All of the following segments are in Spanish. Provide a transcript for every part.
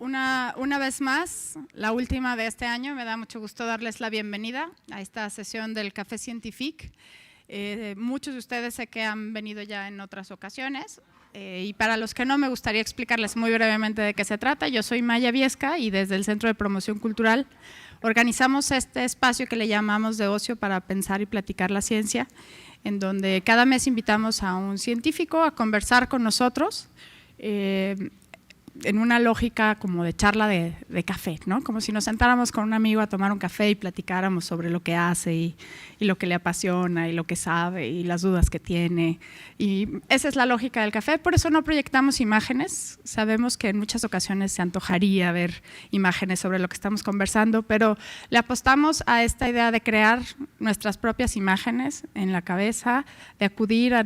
una vez más, la última de este año. Me da mucho gusto darles la bienvenida a esta sesión del Café Científic. Muchos de ustedes sé que han venido ya en otras ocasiones y para los que no, me gustaría explicarles muy brevemente de qué se trata. Yo soy Maya Viesca y desde el Centro de Promoción Cultural organizamos este espacio que le llamamos de ocio para pensar y platicar la ciencia, en donde cada mes invitamos a un científico a conversar con nosotros en una lógica como de charla de café, ¿no? Como si nos sentáramos con un amigo a tomar un café y platicáramos sobre lo que hace y lo que le apasiona y lo que sabe y las dudas que tiene. Y esa es la lógica del café, por eso no proyectamos imágenes. Sabemos que en muchas ocasiones se antojaría ver imágenes sobre lo que estamos conversando, pero le apostamos a esta idea de crear nuestras propias imágenes en la cabeza, de acudir a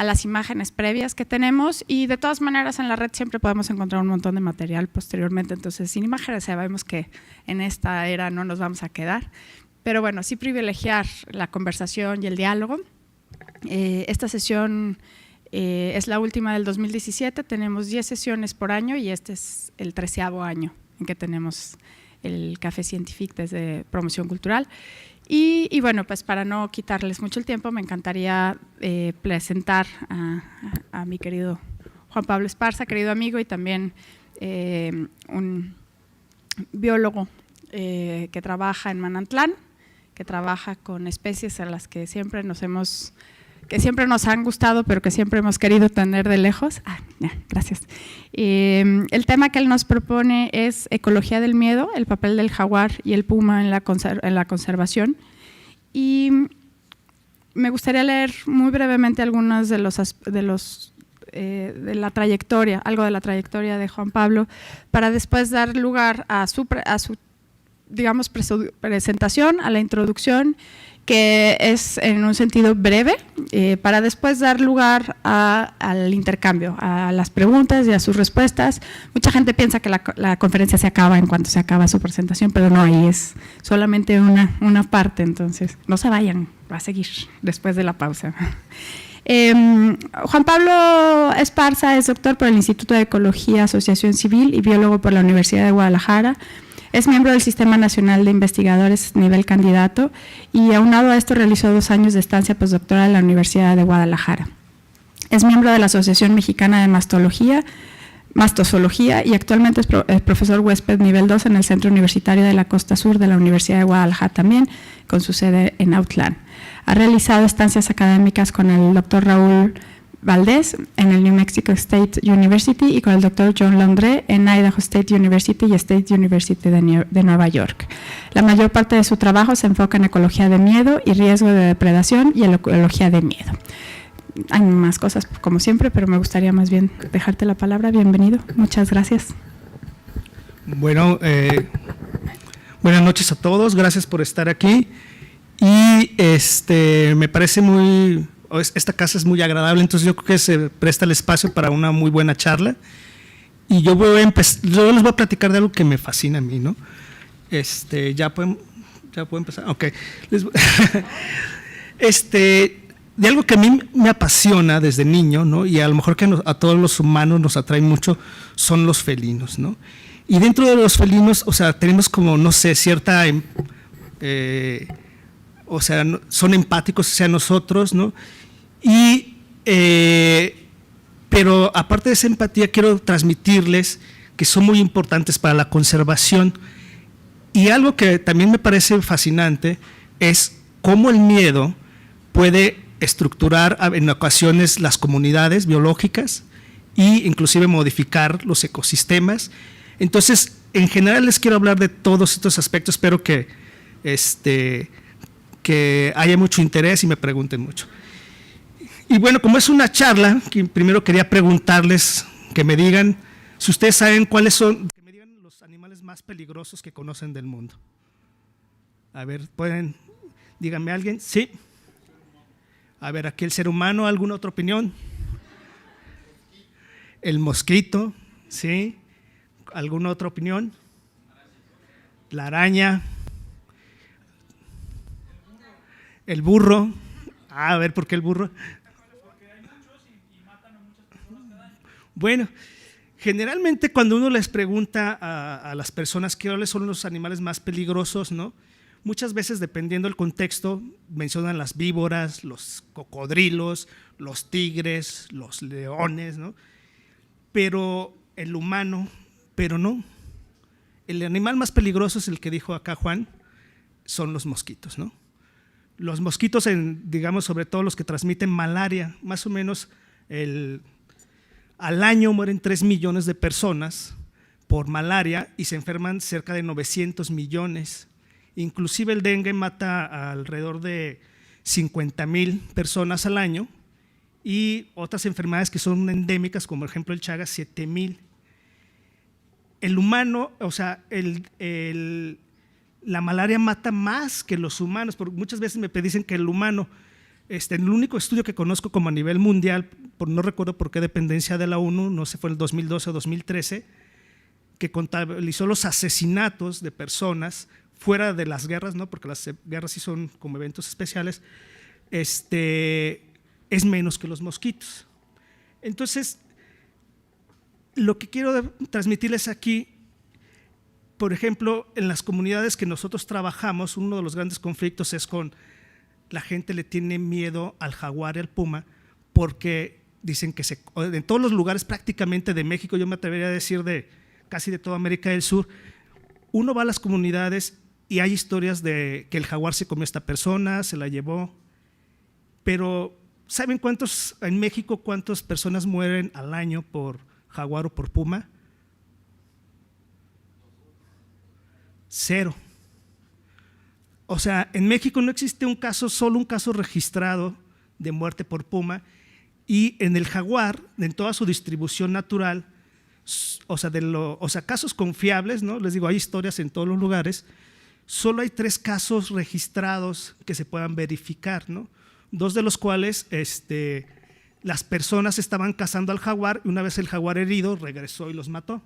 las imágenes previas que tenemos, y de todas maneras en la red siempre podemos encontrar un montón de material posteriormente. Entonces, sin imágenes sabemos que en esta era no nos vamos a quedar, pero bueno, sí privilegiar la conversación y el diálogo. Esta sesión es la última del 2017, tenemos 10 sesiones por año y este es el 13º año en que tenemos el Café Científic desde Promoción Cultural. Y bueno, pues para no quitarles mucho el tiempo, me encantaría presentar a mi querido Juan Pablo Esparza, querido amigo, y también un biólogo que trabaja en Manantlán, que trabaja con especies a las que siempre nos han gustado, pero que siempre hemos querido tener de lejos. Gracias. El tema que él nos propone es ecología del miedo, el papel del jaguar y el puma en la conservación. Y me gustaría leer muy brevemente algunos de la trayectoria, algo de la trayectoria de Juan Pablo, para después dar lugar a su digamos, presentación, a la introducción, que es en un sentido breve, para después dar lugar al intercambio, a las preguntas y a sus respuestas. Mucha gente piensa que la conferencia se acaba en cuanto se acaba su presentación, pero no, ahí es solamente una parte, entonces no se vayan, va a seguir después de la pausa. Juan Pablo Esparza es doctor por el Instituto de Ecología, Asociación Civil, y biólogo por la Universidad de Guadalajara. Es miembro del Sistema Nacional de Investigadores nivel candidato y aunado a esto realizó 2 años de estancia postdoctoral en la Universidad de Guadalajara. Es miembro de la Asociación Mexicana de Mastozoología y actualmente es profesor huésped nivel 2 en el Centro Universitario de la Costa Sur de la Universidad de Guadalajara también, con su sede en Autlán. Ha realizado estancias académicas con el doctor Raúl Valdés en el New Mexico State University y con el doctor John Landré en Idaho State University y State University de Nueva York. La mayor parte de su trabajo se enfoca en ecología de miedo y riesgo de depredación y en ecología de miedo. Hay más cosas como siempre, pero me gustaría más bien dejarte la palabra. Bienvenido, muchas gracias. Bueno, buenas noches a todos, gracias por estar aquí. Y me parece esta casa es muy agradable, entonces yo creo que se presta el espacio para una muy buena charla. Y yo les voy a platicar de algo que me fascina a mí, ¿no? ¿Ya puedo empezar? Ok. De algo que a mí me apasiona desde niño, ¿no? Y a lo mejor que a todos los humanos nos atrae mucho, son los felinos, ¿no? Y dentro de los felinos, o sea, tenemos como, no sé, cierta… o sea, son empáticos hacia nosotros, ¿no? Pero aparte de esa empatía, quiero transmitirles que son muy importantes para la conservación. Y algo que también me parece fascinante es cómo el miedo puede estructurar en ocasiones las comunidades biológicas e inclusive modificar los ecosistemas. Entonces, en general les quiero hablar de todos estos aspectos, espero que haya mucho interés y me pregunten mucho. Y bueno, como es una charla, primero quería preguntarles, que me digan si ustedes saben cuáles son, que me digan los animales más peligrosos que conocen del mundo. A ver, díganme alguien, sí. A ver, aquí el ser humano, ¿alguna otra opinión? El mosquito, ¿sí? ¿Alguna otra opinión? La araña. El burro. A ver, ¿por qué el burro? Bueno, Generalmente cuando uno les pregunta a las personas cuáles son los animales más peligrosos, ¿no? Muchas veces, dependiendo del contexto, mencionan las víboras, los cocodrilos, los tigres, los leones, ¿no? Pero el humano, pero no. El animal más peligroso es el que dijo acá Juan, son los mosquitos, ¿no? Los mosquitos, digamos, sobre todo los que transmiten malaria, más o menos al año mueren 3 millones de personas por malaria y se enferman cerca de 900 millones. Inclusive el dengue mata a alrededor de 50,000 personas al año y otras enfermedades que son endémicas, como por ejemplo el Chagas, 7,000. El humano, o sea, la malaria mata más que los humanos, porque muchas veces me dicen que el humano, el único estudio que conozco como a nivel mundial, no recuerdo por qué dependencia de la ONU, no sé, fue en el 2012 o 2013, que contabilizó los asesinatos de personas fuera de las guerras, ¿no? Porque las guerras sí son como eventos especiales, es menos que los mosquitos. Entonces, lo que quiero transmitirles aquí, por ejemplo, en las comunidades que nosotros trabajamos, uno de los grandes conflictos es con la gente le tiene miedo al jaguar y al puma porque dicen que en todos los lugares prácticamente de México, yo me atrevería a decir casi de toda América del Sur, uno va a las comunidades y hay historias de que el jaguar se comió a esta persona, se la llevó, pero ¿saben en México cuántas personas mueren al año por jaguar o por puma? 0. O sea, en México no existe solo un caso registrado de muerte por puma, y en el jaguar, en toda su distribución natural, o sea, casos confiables, ¿no? Les digo, hay historias en todos los lugares, solo hay 3 casos registrados que se puedan verificar, ¿no? 2 de los cuales las personas estaban cazando al jaguar y una vez el jaguar herido regresó y los mató.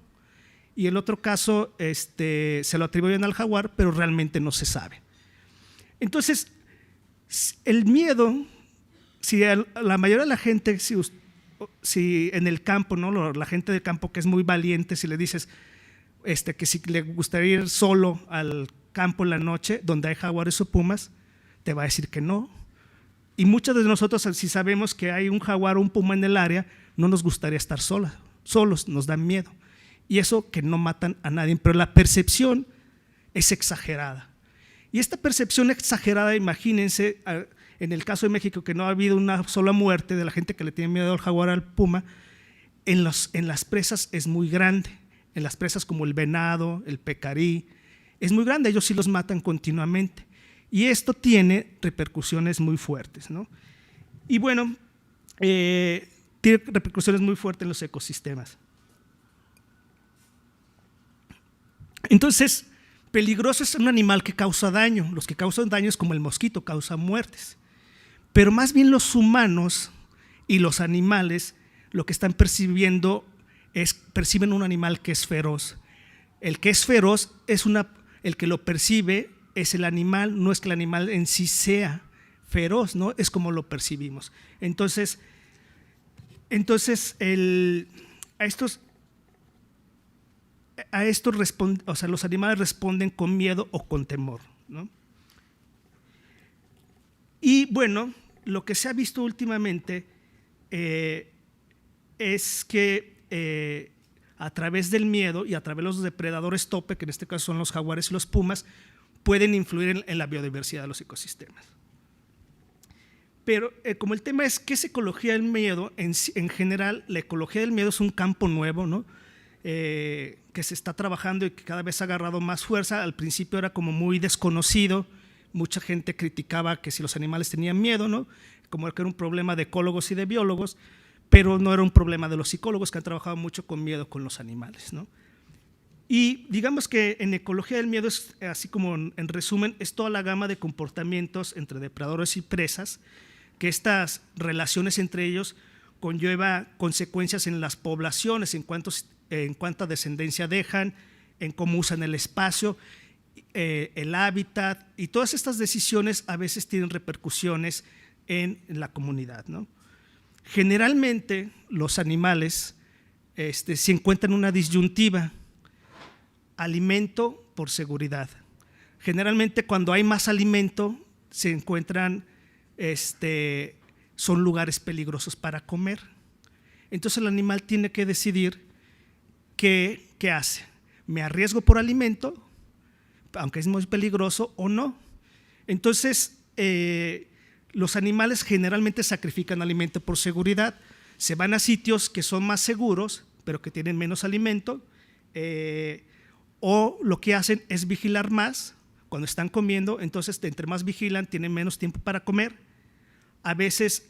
Y el otro caso se lo atribuyen al jaguar, pero realmente no se sabe. Entonces, el miedo, si la mayoría de la gente, si en el campo, ¿no? La gente del campo que es muy valiente, si le dices que si le gustaría ir solo al campo en la noche donde hay jaguares o pumas, te va a decir que no. Y muchos de nosotros, si sabemos que hay un jaguar o un puma en el área, no nos gustaría estar solos, nos dan miedo. Y eso que no matan a nadie, pero la percepción es exagerada. Y esta percepción exagerada, imagínense, en el caso de México, que no ha habido una sola muerte de la gente que le tiene miedo al jaguar o al puma, en las presas es muy grande. En las presas como el venado, el pecarí, es muy grande, ellos sí los matan continuamente. Y esto tiene repercusiones muy fuertes, ¿no? Y bueno, tiene repercusiones muy fuertes en los ecosistemas. Entonces, peligroso es un animal que causa daño. Los que causan daño es como el mosquito, causan muertes. Pero más bien los humanos y los animales lo que están percibiendo perciben un animal que es feroz. El que es feroz el que lo percibe es el animal, no es que el animal en sí sea feroz, ¿no? Es como lo percibimos. Entonces a esto los animales responden con miedo o con temor, ¿no? Y bueno, lo que se ha visto últimamente es que a través del miedo y a través de los depredadores tope, que en este caso son los jaguares y los pumas, pueden influir en la biodiversidad de los ecosistemas. Pero como el tema es ¿qué es ecología del miedo? En general, la ecología del miedo es un campo nuevo, ¿no? Que se está trabajando y que cada vez ha agarrado más fuerza. Al principio era como muy desconocido, mucha gente criticaba que si los animales tenían miedo, ¿no? Como que era un problema de ecólogos y de biólogos, pero no era un problema de los psicólogos que han trabajado mucho con miedo con los animales, ¿no? Y digamos que en ecología del miedo, es, así como en resumen, es toda la gama de comportamientos entre depredadores y presas, que estas relaciones entre ellos conlleva consecuencias en las poblaciones, en cuánta descendencia dejan, en cómo usan el espacio, el hábitat, y todas estas decisiones a veces tienen repercusiones en la comunidad, ¿no? Generalmente los animales se encuentra en una disyuntiva: alimento por seguridad. Generalmente cuando hay más alimento se encuentran, son lugares peligrosos para comer. Entonces el animal tiene que decidir qué hace. ¿Me arriesgo por alimento, aunque es muy peligroso, o no? Entonces los animales generalmente sacrifican alimento por seguridad. Se van a sitios que son más seguros, pero que tienen menos alimento, o lo que hacen es vigilar más cuando están comiendo. Entonces entre más vigilan tienen menos tiempo para comer. A veces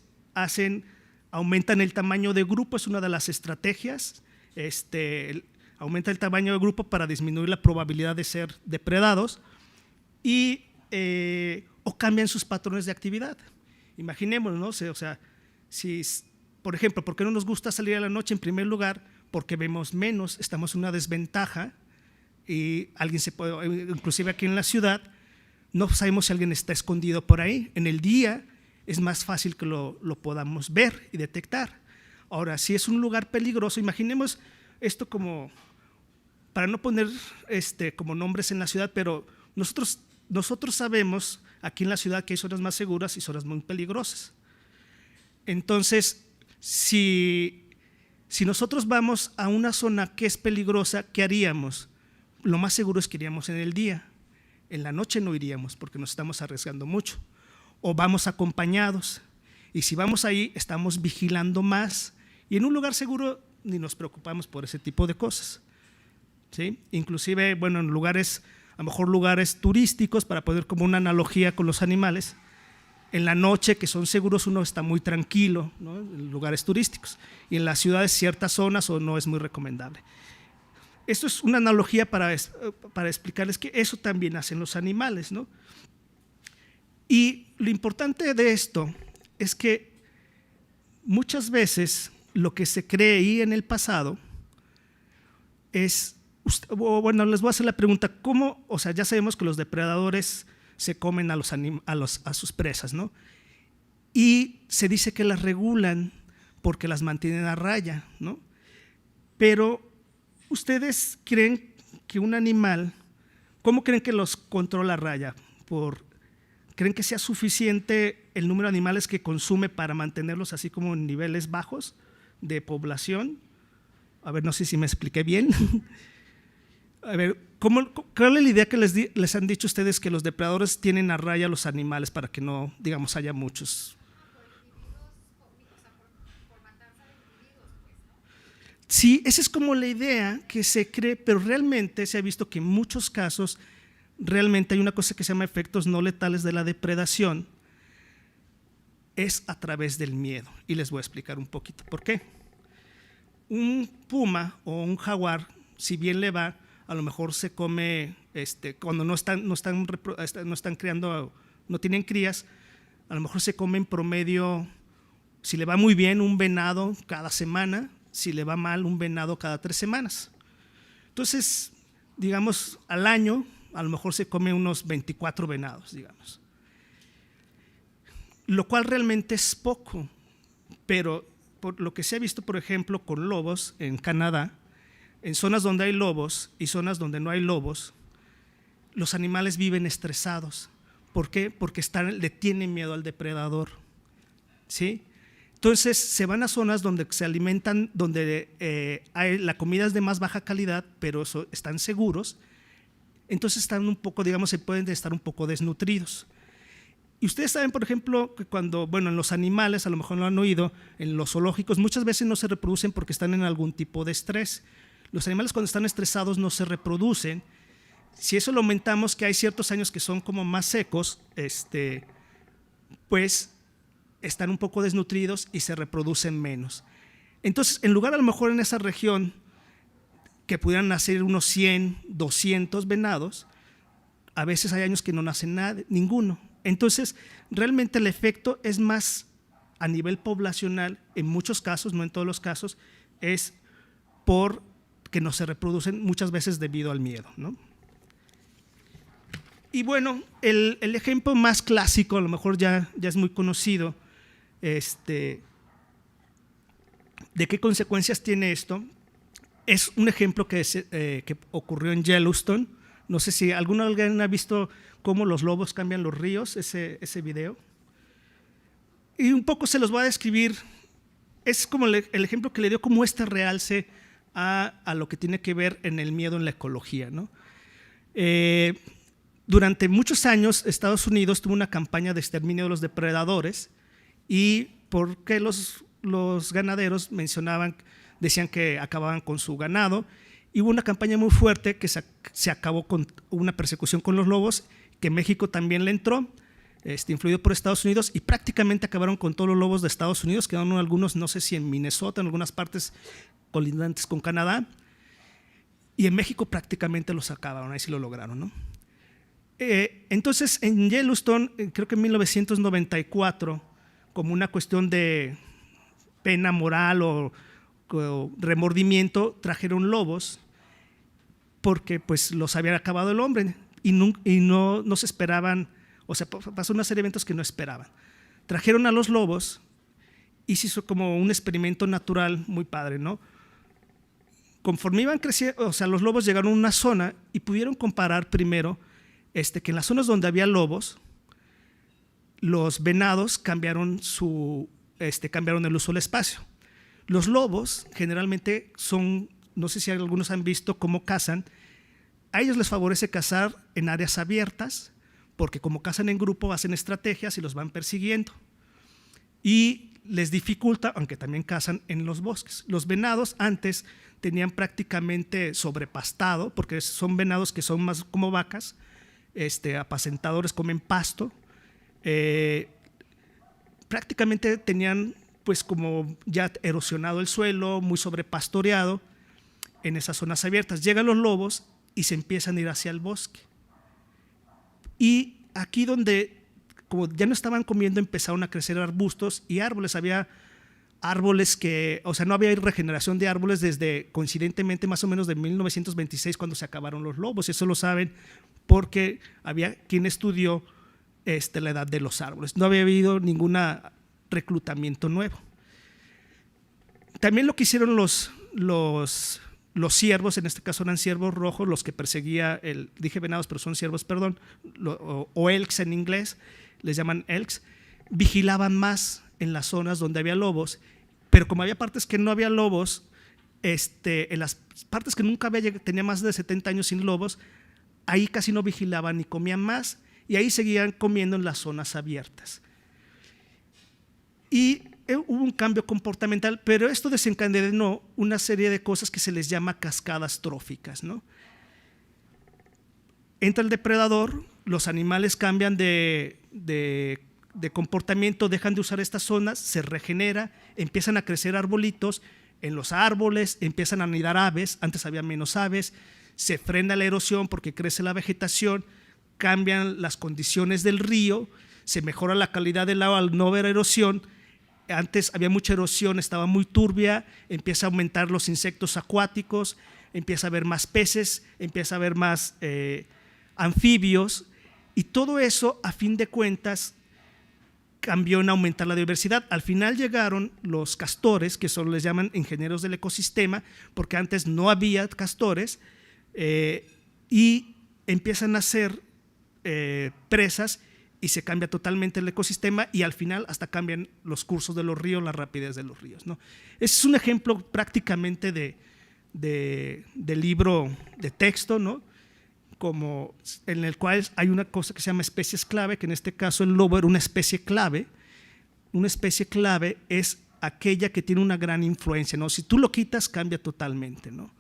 aumentan el tamaño de grupo, es una de las estrategias. Aumenta el tamaño de grupo para disminuir la probabilidad de ser depredados, o cambian sus patrones de actividad. Imaginémonos, ¿no? O sea, por ejemplo, ¿por qué no nos gusta salir a la noche? En primer lugar, porque vemos menos, estamos en una desventaja, y alguien inclusive aquí en la ciudad, no sabemos si alguien está escondido por ahí. En el día es más fácil que lo podamos ver y detectar. Ahora, si es un lugar peligroso, imaginemos esto como, para no poner como nombres en la ciudad, pero nosotros sabemos aquí en la ciudad que hay zonas más seguras y zonas muy peligrosas. Entonces, si nosotros vamos a una zona que es peligrosa, ¿qué haríamos? Lo más seguro es que iríamos en el día. En la noche no iríamos porque nos estamos arriesgando mucho. O vamos acompañados. Y si vamos ahí, estamos vigilando más. Y en un lugar seguro ni nos preocupamos por ese tipo de cosas, ¿sí? Inclusive, bueno, en lugares, a lo mejor lugares turísticos, para poner como una analogía con los animales, en la noche, que son seguros, uno está muy tranquilo, ¿no? En lugares turísticos. Y en las ciudades, ciertas zonas, o no es muy recomendable. Esto es una analogía para explicarles que eso también hacen los animales, ¿no? Y lo importante de esto es que muchas veces lo que se creía en el pasado es, bueno, les voy a hacer la pregunta, ¿cómo? O sea, ya sabemos que los depredadores se comen a sus presas, ¿no? Y se dice que las regulan porque las mantienen a raya, ¿no? Pero ¿ustedes creen que un animal, cómo creen que los controla a raya? ¿Creen que sea suficiente el número de animales que consume para mantenerlos así como en niveles bajos de población? A ver, no sé si me expliqué bien. A ver, ¿cuál es la idea que les han dicho ustedes que los depredadores tienen a raya a los animales para que no, digamos, haya muchos? Sí, esa es como la idea que se cree, pero realmente se ha visto que en muchos casos realmente hay una cosa que se llama efectos no letales de la depredación, es a través del miedo, y les voy a explicar un poquito por qué. Un puma o un jaguar, si bien le va, a lo mejor se come, cuando no están criando, no tienen crías, a lo mejor se come en promedio, si le va muy bien, un venado cada semana, si le va mal, un venado cada 3 semanas. Entonces, digamos, al año, a lo mejor se come unos 24 venados, digamos. Lo cual realmente es poco, pero por lo que se ha visto, por ejemplo, con lobos en Canadá, en zonas donde hay lobos y zonas donde no hay lobos, los animales viven estresados. ¿Por qué? Porque le tienen miedo al depredador, ¿sí? Entonces se van a zonas donde se alimentan, donde la comida es de más baja calidad, pero están seguros. Entonces están un poco, digamos, se pueden estar un poco desnutridos. Y ustedes saben, por ejemplo, que cuando, bueno, en los animales, a lo mejor lo han oído, en los zoológicos, muchas veces no se reproducen porque están en algún tipo de estrés. Los animales cuando están estresados no se reproducen. Si eso lo aumentamos, que hay ciertos años que son como más secos, pues están un poco desnutridos y se reproducen menos. Entonces, en lugar a lo mejor en esa región que pudieran nacer unos 100, 200 venados, a veces hay años que no nacen ninguno. Entonces, realmente el efecto es más a nivel poblacional, en muchos casos, no en todos los casos, es por que no se reproducen muchas veces debido al miedo, ¿no? Y bueno, el ejemplo más clásico, a lo mejor ya es muy conocido, ¿de qué consecuencias tiene esto? es un ejemplo que ocurrió en Yellowstone. No sé si alguien ha visto cómo los lobos cambian los ríos, ese video. Y un poco se los voy a describir. Es como el ejemplo que le dio como este realce a lo que tiene que ver en el miedo en la ecología, ¿no? Durante muchos años Estados Unidos tuvo una campaña de exterminio de los depredadores, y porque los ganaderos decían que acababan con su ganado, y hubo una campaña muy fuerte que se acabó con una persecución con los lobos, que México también le entró, influido por Estados Unidos, y prácticamente acabaron con todos los lobos de Estados Unidos. Quedaron algunos, no sé si en Minnesota, en algunas partes colindantes con Canadá, y en México prácticamente los acabaron, ahí sí lo lograron, ¿no? Entonces en Yellowstone, creo que en 1994, como una cuestión de pena moral o remordimiento, trajeron lobos porque pues los había acabado el hombre, y no se esperaban, o sea, pasó una serie de eventos que no esperaban. Trajeron a los lobos y se hizo como un experimento natural muy padre, ¿no? Conforme iban creciendo, o sea, los lobos llegaron a una zona y pudieron comparar primero que en las zonas donde había lobos, los venados cambiaron el uso del espacio. Los lobos generalmente no sé si algunos han visto cómo cazan. A ellos les favorece cazar en áreas abiertas, porque como cazan en grupo hacen estrategias y los van persiguiendo. Y les dificulta, aunque también cazan en los bosques. Los venados antes tenían prácticamente sobrepastado, porque son venados que son más como vacas, apacentadores, comen pasto. Prácticamente tenían pues como ya erosionado el suelo, muy sobrepastoreado en esas zonas abiertas. Llegan los lobos y se empiezan a ir hacia el bosque. Y aquí donde, como ya no estaban comiendo, empezaron a crecer arbustos y árboles. Había árboles no había regeneración de árboles desde, coincidentemente, más o menos de 1926, cuando se acabaron los lobos. Eso lo saben porque había quien estudió la edad de los árboles. No había habido ningún reclutamiento nuevo. También lo que hicieron los ciervos, en este caso eran ciervos rojos, los que perseguía dije venados, pero son ciervos, perdón, o elks en inglés, les llaman elks, vigilaban más en las zonas donde había lobos, pero como había partes que no había lobos, en las partes que nunca tenía más de 70 años sin lobos, ahí casi no vigilaban ni comían más, y ahí seguían comiendo en las zonas abiertas. Y hubo un cambio comportamental, pero esto desencadenó una serie de cosas que se les llama cascadas tróficas, ¿no? Entra el depredador, los animales cambian de comportamiento, dejan de usar estas zonas, se regenera, empiezan a crecer arbolitos, en los árboles empiezan a anidar aves, antes había menos aves, se frena la erosión porque crece la vegetación, cambian las condiciones del río, se mejora la calidad del agua al no haber erosión. Antes había mucha erosión, estaba muy turbia, empieza a aumentar los insectos acuáticos, empieza a haber más peces, empieza a haber más anfibios, y todo eso, a fin de cuentas, cambió en aumentar la diversidad. Al final llegaron los castores, que solo les llaman ingenieros del ecosistema, porque antes no había castores, y empiezan a ser presas, y se cambia totalmente el ecosistema, y al final hasta cambian los cursos de los ríos, la rapidez de los ríos, ¿no? Ese es un ejemplo prácticamente de libro de texto, ¿no? Como en el cual hay una cosa que se llama especies clave, que en este caso el lobo era una especie clave. Una especie clave es aquella que tiene una gran influencia, ¿no? Si tú lo quitas, cambia totalmente, ¿no?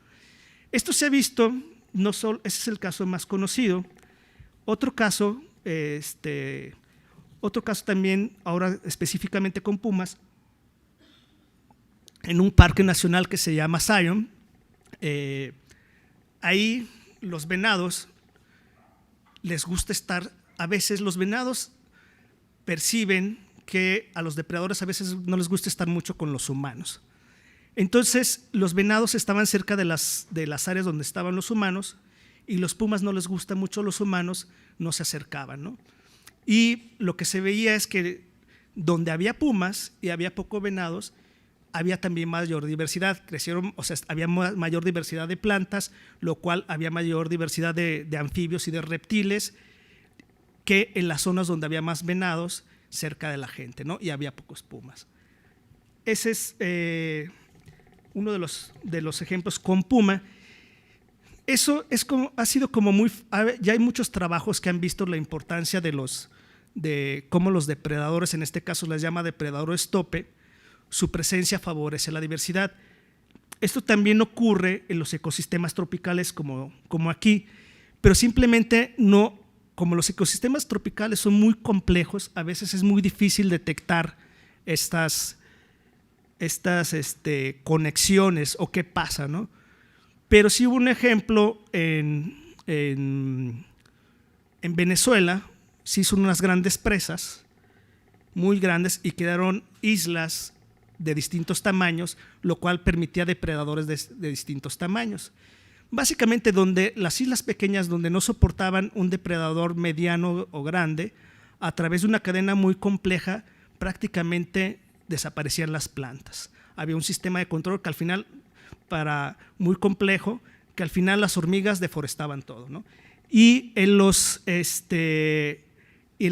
Esto se ha visto, no solo, ese es el caso más conocido. Otro caso también, ahora específicamente con pumas, en un parque nacional que se llama Zion. Ahí los venados les gusta estar, a veces los venados perciben que a los depredadores a veces no les gusta estar mucho con los humanos. Entonces los venados estaban cerca de las áreas donde estaban los humanos, y los pumas no les gusta mucho los humanos, no se acercaban, ¿no? Y lo que se veía es que donde había pumas y había poco venados, había también mayor diversidad, crecieron, o sea, había mayor diversidad de plantas, lo cual había mayor diversidad de anfibios y de reptiles que en las zonas donde había más venados cerca de la gente, ¿no? Y había pocos pumas. Ese es uno de los ejemplos con puma. Eso es como, ha sido como muy, ya hay muchos trabajos que han visto la importancia de cómo los depredadores, en este caso les llama depredadores tope, su presencia favorece la diversidad. Esto también ocurre en los ecosistemas tropicales como aquí, pero simplemente no, como los ecosistemas tropicales son muy complejos, a veces es muy difícil detectar estas conexiones o qué pasa, ¿no? Pero sí hubo un ejemplo en Venezuela, se hizo unas grandes presas, muy grandes, y quedaron islas de distintos tamaños, lo cual permitía depredadores de distintos tamaños. Básicamente las islas pequeñas donde no soportaban un depredador mediano o grande, a través de una cadena muy compleja prácticamente desaparecían las plantas. Había un sistema de control que al final, muy complejo, que al final las hormigas deforestaban todo, ¿no? Y en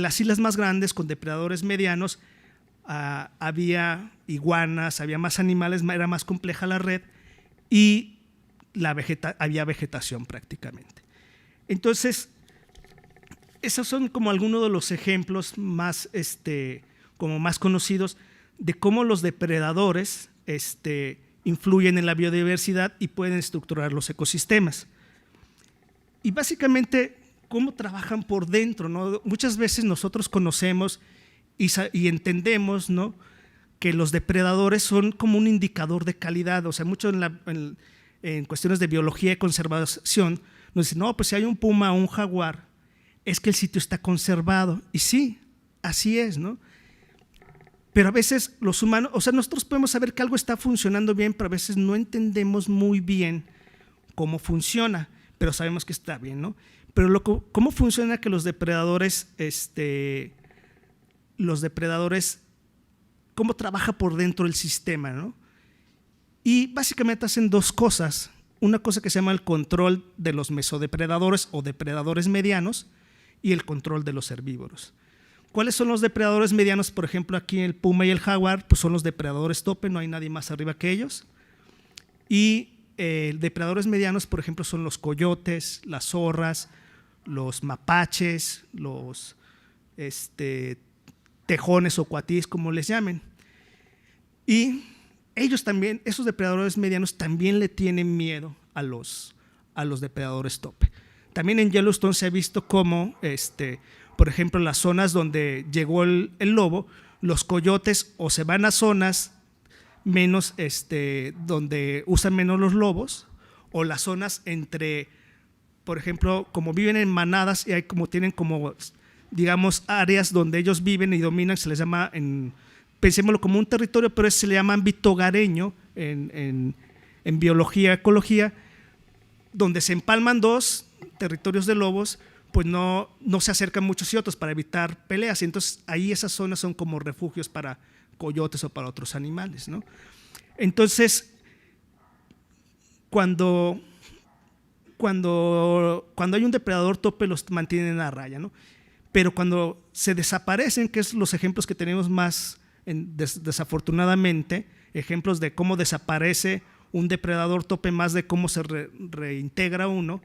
las islas más grandes con depredadores medianos había iguanas, había más animales, era más compleja la red y había vegetación prácticamente. Entonces, esos son como algunos de los ejemplos más, como más conocidos de cómo los depredadores influyen en la biodiversidad y pueden estructurar los ecosistemas. Y básicamente, cómo trabajan por dentro, ¿no? Muchas veces nosotros conocemos y entendemos, ¿no?, que los depredadores son como un indicador de calidad. O sea, mucho en cuestiones de biología y conservación nos dicen, no, pues si hay un puma o un jaguar, es que el sitio está conservado. Y sí, así es, ¿no? Pero a veces los humanos, o sea, nosotros podemos saber que algo está funcionando bien, pero a veces no entendemos muy bien cómo funciona, pero sabemos que está bien, ¿no? Pero ¿cómo funciona que los depredadores, cómo trabaja por dentro el sistema, ¿no? Y básicamente hacen dos cosas. Una cosa que se llama el control de los mesodepredadores o depredadores medianos y el control de los herbívoros. ¿Cuáles son los depredadores medianos? Por ejemplo, aquí el puma y el jaguar, pues son los depredadores tope, no hay nadie más arriba que ellos. Y depredadores medianos, por ejemplo, son los coyotes, las zorras, los mapaches, los tejones o cuatíes, como les llamen. Y ellos también, esos depredadores medianos también le tienen miedo a los depredadores tope. También en Yellowstone se ha visto cómo, por ejemplo, en las zonas donde llegó el lobo, los coyotes o se van a zonas menos, donde usan menos los lobos, o las zonas entre, por ejemplo, como viven en manadas y tienen como, digamos, áreas donde ellos viven y dominan, se les llama, pensémoslo como un territorio, pero se le llama ámbito hogareño en biología, ecología, donde se empalman dos territorios de lobos, pues no se acercan muchos y otros para evitar peleas, y entonces ahí esas zonas son como refugios para coyotes o para otros animales, ¿no? Entonces, cuando hay un depredador tope, los mantienen a raya, ¿no? Pero cuando se desaparecen, que es los ejemplos que tenemos más desafortunadamente, ejemplos de cómo desaparece un depredador tope más de cómo se reintegra uno,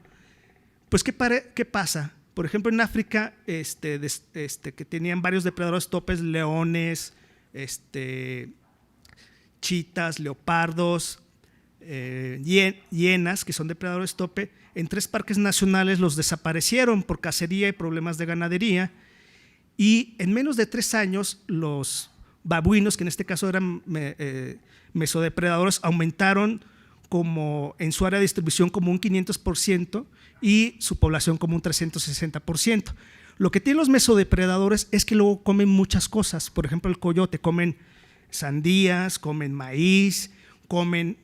pues ¿qué pasa? Por ejemplo, en África, que tenían varios depredadores topes, leones, chitas, leopardos, hienas, que son depredadores tope, en 3 parques nacionales los desaparecieron por cacería y problemas de ganadería, y en menos de 3 años los babuinos, que en este caso eran mesodepredadores, aumentaron como en su área de distribución como un 500% y su población como un 360%. Lo que tienen los mesodepredadores es que luego comen muchas cosas. Por ejemplo, el coyote, comen sandías, comen maíz, comen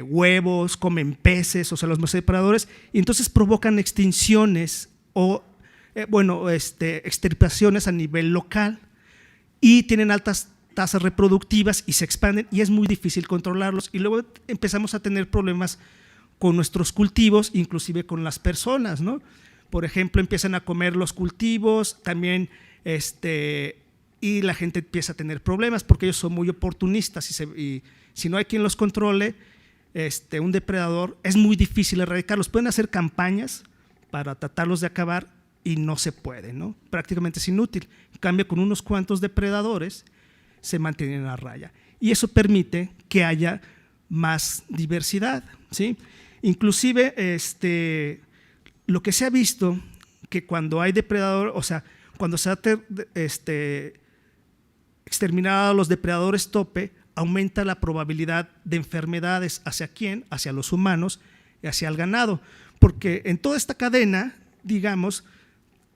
huevos, comen peces, o sea, los mesodepredadores, y entonces provocan extinciones o extirpaciones a nivel local, y tienen altas tasas reproductivas y se expanden y es muy difícil controlarlos. Y luego empezamos a tener problemas con nuestros cultivos, inclusive con las personas, ¿no? Por ejemplo, empiezan a comer los cultivos, también y la gente empieza a tener problemas porque ellos son muy oportunistas y si no hay quien los controle, un depredador, es muy difícil erradicarlos. Pueden hacer campañas para tratarlos de acabar y no se puede, ¿no? Prácticamente es inútil. En cambio, con unos cuantos depredadores se mantienen a raya y eso permite que haya más diversidad, ¿sí? Inclusive lo que se ha visto que cuando hay depredador, o sea, cuando se ha exterminado a los depredadores tope, aumenta la probabilidad de enfermedades ¿hacia quién? Hacia los humanos y hacia el ganado, porque en toda esta cadena, digamos,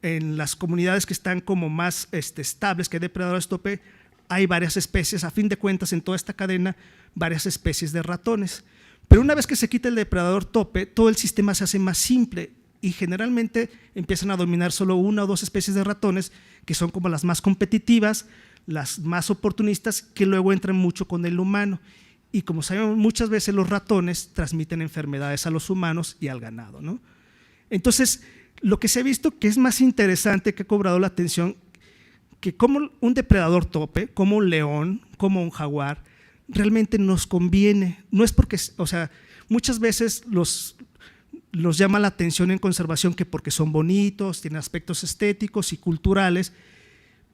en las comunidades que están como más estables, que hay depredadores tope, hay varias especies, a fin de cuentas en toda esta cadena, varias especies de ratones. Pero una vez que se quita el depredador tope, todo el sistema se hace más simple y generalmente empiezan a dominar solo una o dos especies de ratones que son como las más competitivas, las más oportunistas, que luego entran mucho con el humano. Y como sabemos, muchas veces los ratones transmiten enfermedades a los humanos y al ganado, ¿no? Entonces, lo que se ha visto que es más interesante, que ha cobrado la atención, que como un depredador tope, como un león, como un jaguar, realmente nos conviene. No es porque, o sea, muchas veces los llama la atención en conservación que porque son bonitos, tienen aspectos estéticos y culturales,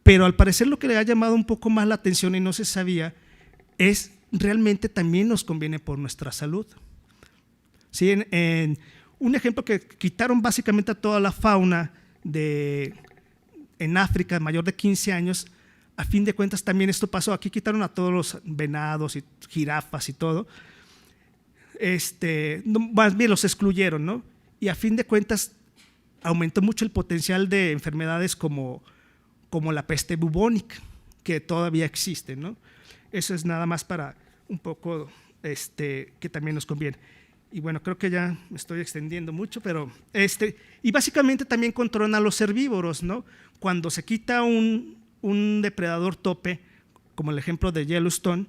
pero al parecer lo que le ha llamado un poco más la atención y no se sabía es realmente también nos conviene por nuestra salud. ¿Sí? En un ejemplo que quitaron básicamente a toda la fauna en África mayor de 15 años, a fin de cuentas también esto pasó, aquí quitaron a todos los venados y jirafas y todo, más bien los excluyeron, ¿no? Y a fin de cuentas aumentó mucho el potencial de enfermedades como la peste bubónica, que todavía existe, ¿no? Eso es nada más para un poco que también nos conviene. Y bueno, creo que ya me estoy extendiendo mucho, pero y básicamente también controlan a los herbívoros, ¿no? Cuando se quita un depredador tope, como el ejemplo de Yellowstone,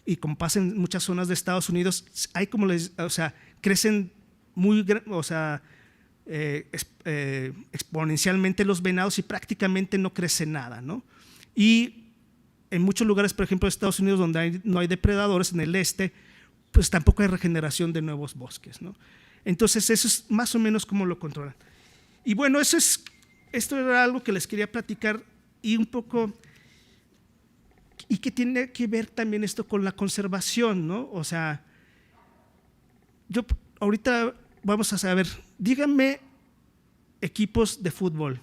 y como pasa en muchas zonas de Estados Unidos, hay como crecen muy, exponencialmente los venados y prácticamente no crece nada, ¿no? Y en muchos lugares, por ejemplo, de Estados Unidos, donde no hay depredadores, en el pues tampoco hay regeneración de nuevos bosques, ¿no? Entonces, eso es más o menos cómo lo controlan. Y bueno, esto era algo que les quería platicar y un poco, y que tiene que ver también esto con la conservación, ¿no? O sea, yo ahorita vamos a saber, díganme equipos de fútbol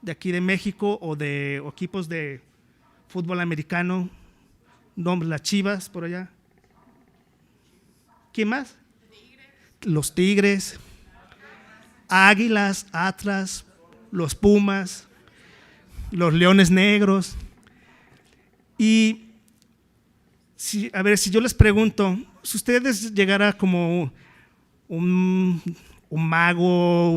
de aquí de México o equipos de fútbol americano, nombres, las Chivas por allá. ¿Quién más? Los Tigres, Águilas, Atlas, los Pumas, los Leones Negros. Y a ver, si yo les pregunto, si ustedes llegara como un mago,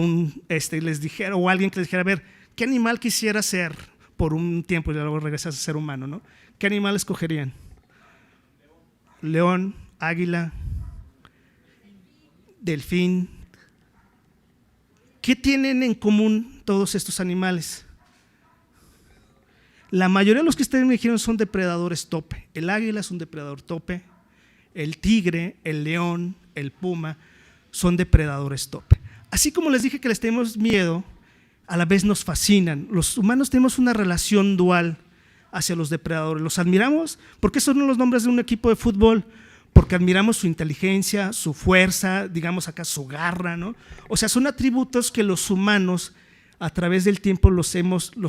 les dijera, o alguien que les dijera, a ver, ¿qué animal quisiera ser por un tiempo y luego regresas a ser humano, ¿no? ¿Qué animal escogerían? León, águila, delfín. ¿Qué tienen en común todos estos animales? La mayoría de los que ustedes me dijeron son depredadores tope. El águila es un depredador tope, el tigre, el león, el puma son depredadores tope. Así como les dije que les tenemos miedo, a la vez nos fascinan. Los humanos tenemos una relación dual hacia los depredadores. Los admiramos, porque son los nombres de un equipo de fútbol, porque admiramos su inteligencia, su fuerza, digamos acá su garra, ¿no? O sea, son atributos que los humanos a través del tiempo los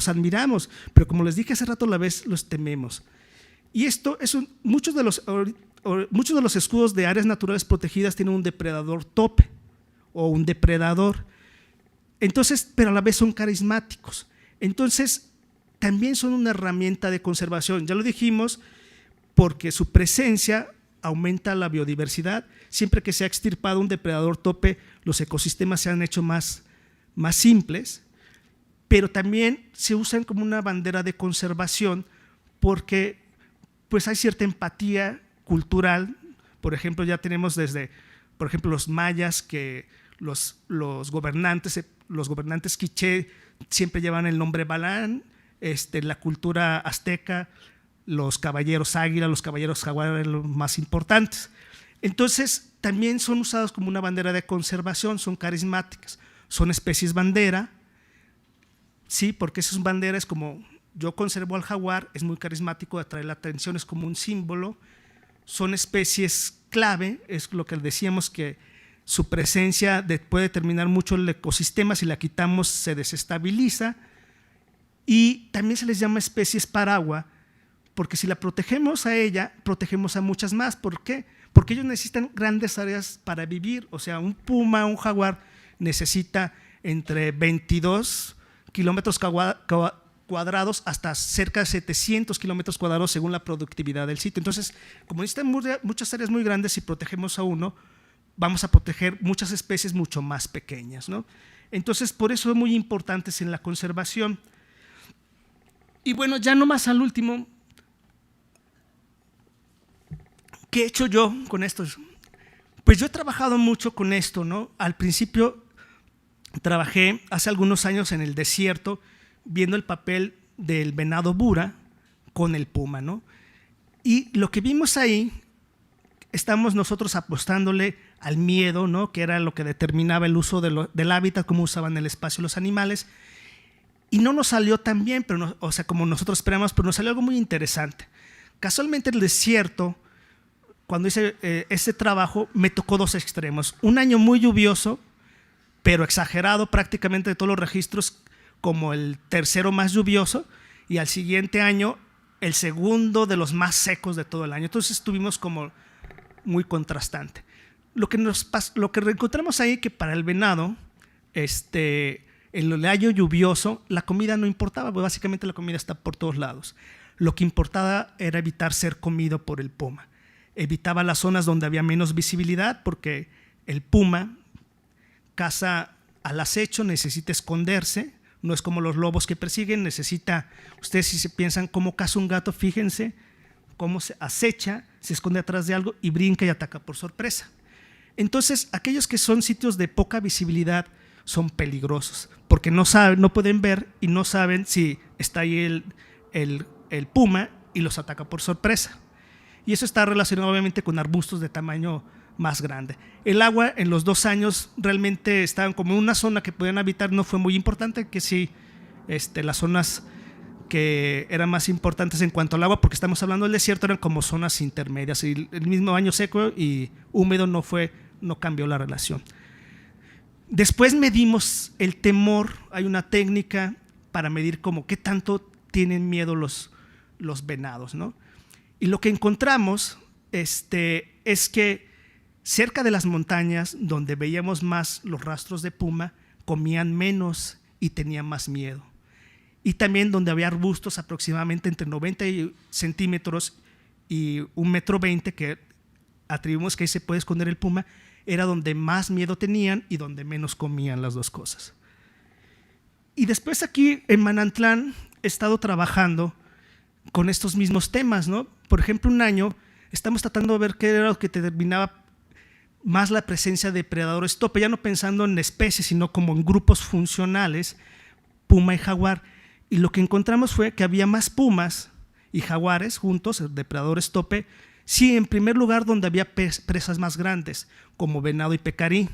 admiramos, pero como les dije hace rato, a la vez los tememos. Y esto es muchos de los escudos de áreas naturales protegidas tienen un depredador tope o un depredador. Entonces, pero a la vez son carismáticos. Entonces, también son una herramienta de conservación. Ya lo dijimos, porque su presencia aumenta la biodiversidad. Siempre que se ha extirpado un depredador tope, los ecosistemas se han hecho más simples, pero también se usan como una bandera de conservación porque pues hay cierta empatía cultural. Por ejemplo, ya tenemos desde, por ejemplo, los mayas, que los gobernantes quiché siempre llevan el nombre Balán, la cultura azteca, los caballeros águila, los caballeros jaguar eran los más importantes. Entonces, también son usados como una bandera de conservación, son carismáticas, son especies bandera, sí, porque esas banderas, como yo conservo al jaguar, es muy carismático, atrae la atención, es como un símbolo. Son especies clave, es lo que decíamos, que su presencia puede determinar mucho el ecosistema. Si la quitamos se desestabiliza. Y también se les llama especies paraguas, porque si la protegemos a ella, protegemos a muchas más. ¿Por qué? Porque ellos necesitan grandes áreas para vivir. O sea, un puma, un jaguar necesita entre 22 kilómetros cuadrados hasta cerca de 700 kilómetros cuadrados según la productividad del sitio. Entonces, como necesitan muchas áreas muy grandes, si protegemos a uno, vamos a proteger muchas especies mucho más pequeñas, ¿no? Entonces, por eso son muy importantes en la conservación. Y bueno, ya nomás al último, ¿qué he hecho yo con esto? Pues yo he trabajado mucho con esto, ¿no? Al principio trabajé hace algunos años en el desierto, viendo el papel del venado bura con el puma, ¿no? Y lo que vimos ahí, estamos nosotros apostándole al miedo, ¿no? Que era lo que determinaba el uso del hábitat, cómo usaban el espacio los animales, y no nos salió tan bien, pero no, o sea, como nosotros esperamos, pero nos salió algo muy interesante. Casualmente el desierto, cuando hice este trabajo, me tocó dos extremos. Un año muy lluvioso, pero exagerado prácticamente de todos los registros, como el tercero más lluvioso, y al siguiente año el segundo de los más secos de todo el año. Entonces estuvimos como muy contrastante. Lo que encontramos ahí, que para el venado, en el año lluvioso, la comida no importaba, pues básicamente la comida está por todos lados. Lo que importaba era evitar ser comido por el puma. Evitaba las zonas donde había menos visibilidad, porque el puma caza al acecho, necesita esconderse, no es como los lobos que persiguen, necesita, ustedes si se piensan cómo caza un gato, fíjense cómo se acecha, se esconde atrás de algo y brinca y ataca por sorpresa. Entonces, aquellos que son sitios de poca visibilidad son peligrosos, porque no pueden ver y no saben si está ahí el puma y los ataca por sorpresa. Y eso está relacionado obviamente con arbustos de tamaño más grande. El agua en los 2 años realmente estaban como en una zona que podían habitar, no fue muy importante, que sí, las zonas que eran más importantes en cuanto al agua, porque estamos hablando del desierto, eran como zonas intermedias, y el mismo año seco y húmedo no cambió la relación. Después medimos el temor. Hay una técnica para medir como qué tanto tienen miedo los venados, ¿no? Y lo que encontramos es que cerca de las montañas, donde veíamos más los rastros de puma, comían menos y tenían más miedo. Y también donde había arbustos aproximadamente entre 90 centímetros y 1,20 metros, que atribuimos que ahí se puede esconder el puma, era donde más miedo tenían y donde menos comían, las dos cosas. Y después aquí en Manantlán he estado trabajando con estos mismos temas, ¿no? Por ejemplo, un año estamos tratando de ver qué era lo que determinaba más la presencia de predadores tope, ya no pensando en especies, sino como en grupos funcionales, puma y jaguar. Y lo que encontramos fue que había más pumas y jaguares juntos, depredadores tope, sí, en primer lugar donde había presas más grandes, como venado y pecarí.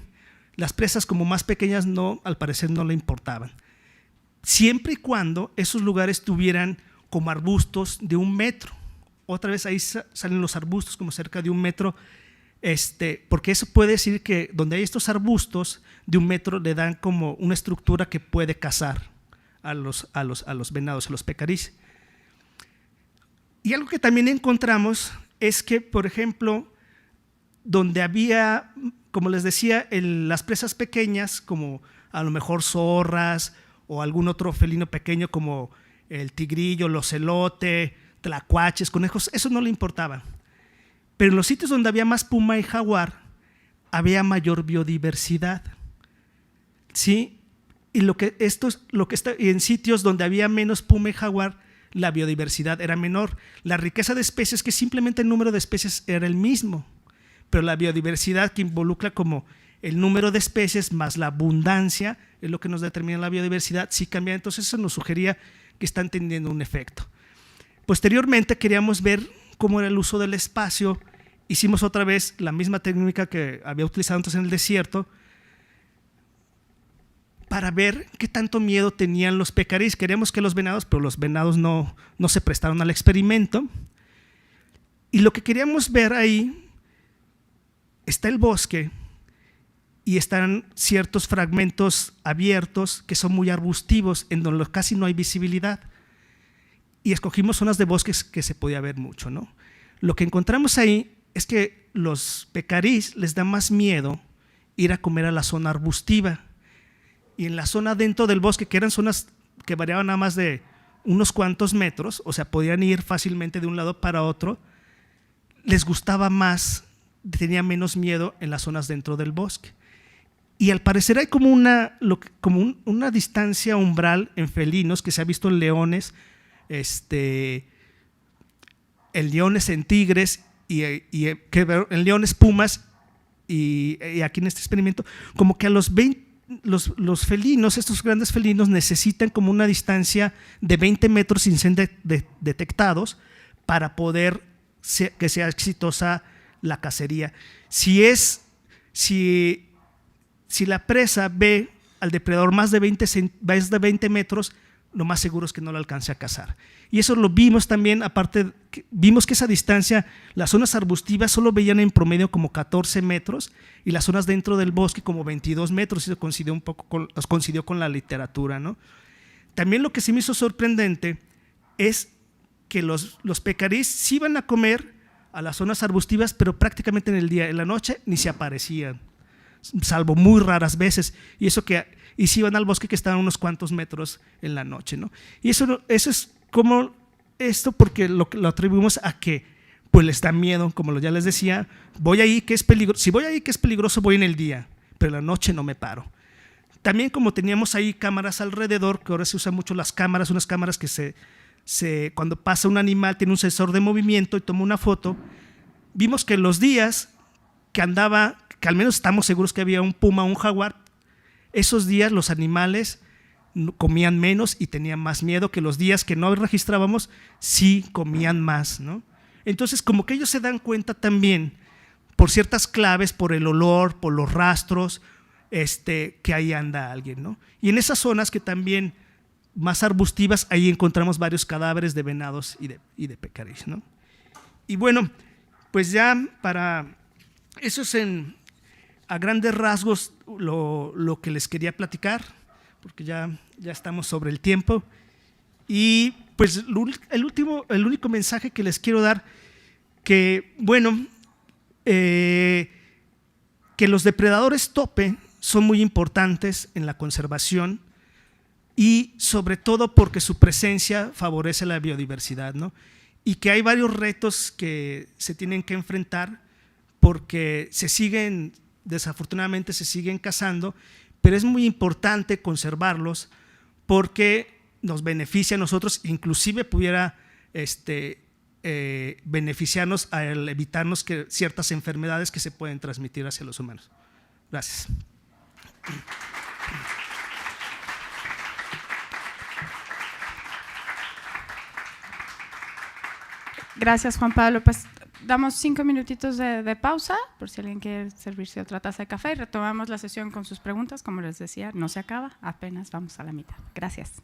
Las presas como más pequeñas al parecer no le importaban. Siempre y cuando esos lugares tuvieran como arbustos de 1 metro. Otra vez ahí salen los arbustos como cerca de 1 metro, porque eso puede decir que donde hay estos arbustos de 1 metro le dan como una estructura que puede cazar a los venados, a los pecarís. Y algo que también encontramos es que, por ejemplo, donde había, como les decía, las presas pequeñas, como a lo mejor zorras o algún otro felino pequeño como el tigrillo, el ocelote, tlacuaches, conejos, eso no le importaba. Pero en los sitios donde había más puma y jaguar, había mayor biodiversidad, ¿sí? Y en sitios donde había menos puma y jaguar, la biodiversidad era menor. La riqueza de especies, que simplemente el número de especies era el mismo, pero la biodiversidad, que involucra como el número de especies más la abundancia, es lo que nos determina la biodiversidad, sí cambia. Entonces eso nos sugería que están teniendo un efecto. Posteriormente queríamos ver cómo era el uso del espacio. Hicimos otra vez la misma técnica que había utilizado antes en el desierto, para ver qué tanto miedo tenían los pecaríes. Queríamos que los venados, pero los venados no se prestaron al experimento. Y lo que queríamos ver ahí, está el bosque y están ciertos fragmentos abiertos que son muy arbustivos, en donde casi no hay visibilidad. Y escogimos zonas de bosques que se podía ver mucho, ¿no? Lo que encontramos ahí es que los pecaríes les da más miedo ir a comer a la zona arbustiva. Y en la zona dentro del bosque, que eran zonas que variaban a más de unos cuantos metros, o sea, podían ir fácilmente de un lado para otro, les gustaba más, tenía menos miedo en las zonas dentro del bosque. Y al parecer hay como una distancia umbral en felinos, que se ha visto en leones, en leones, en tigres, en leones, pumas, y aquí en este experimento, como que a los 20, los felinos, estos grandes felinos, necesitan como una distancia de 20 metros sin ser detectados para poder que sea exitosa la cacería. Si la presa ve al depredador más de 20 metros, lo más seguro es que no lo alcance a cazar. Y eso lo vimos también, aparte, vimos que esa distancia, las zonas arbustivas solo veían en promedio como 14 metros y las zonas dentro del bosque como 22 metros, y eso coincidió con la literatura, ¿no? También lo que sí me hizo sorprendente es que los pecaríes sí iban a comer a las zonas arbustivas, pero prácticamente en el día. En la noche ni se aparecían, salvo muy raras veces, y sí iban al bosque, que estaban unos cuantos metros en la noche, ¿no? Y eso es como esto, porque lo atribuimos a que pues les da miedo, como ya les decía, voy ahí que es peligroso. Si voy ahí que es peligroso, voy en el día, pero en la noche no me paro. También, como teníamos ahí cámaras alrededor, que ahora se usan mucho las cámaras, unas cámaras que cuando pasa un animal tiene un sensor de movimiento y toma una foto, vimos que los días que al menos estamos seguros que había un puma o un jaguar, esos días los animales comían menos y tenían más miedo, que los días que no registrábamos sí comían más, ¿no? Entonces, como que ellos se dan cuenta también por ciertas claves, por el olor, por los rastros, que ahí anda alguien, ¿no? Y en esas zonas que también más arbustivas, ahí encontramos varios cadáveres de venados y de pecaríes, ¿no? Y bueno, pues ya eso es a grandes rasgos lo que les quería platicar, porque ya estamos sobre el tiempo. Y pues el único mensaje que les quiero dar, que bueno, que los depredadores tope son muy importantes en la conservación, y sobre todo porque su presencia favorece la biodiversidad, ¿no? Y que hay varios retos que se tienen que enfrentar, porque desafortunadamente se siguen cazando, pero es muy importante conservarlos porque nos beneficia a nosotros, inclusive pudiera beneficiarnos al evitarnos ciertas enfermedades que se pueden transmitir hacia los humanos. Gracias. Gracias, Juan Pablo. Pues damos 5 minutitos de pausa, por si alguien quiere servirse otra taza de café, y retomamos la sesión con sus preguntas. Como les decía, no se acaba, apenas vamos a la mitad. Gracias.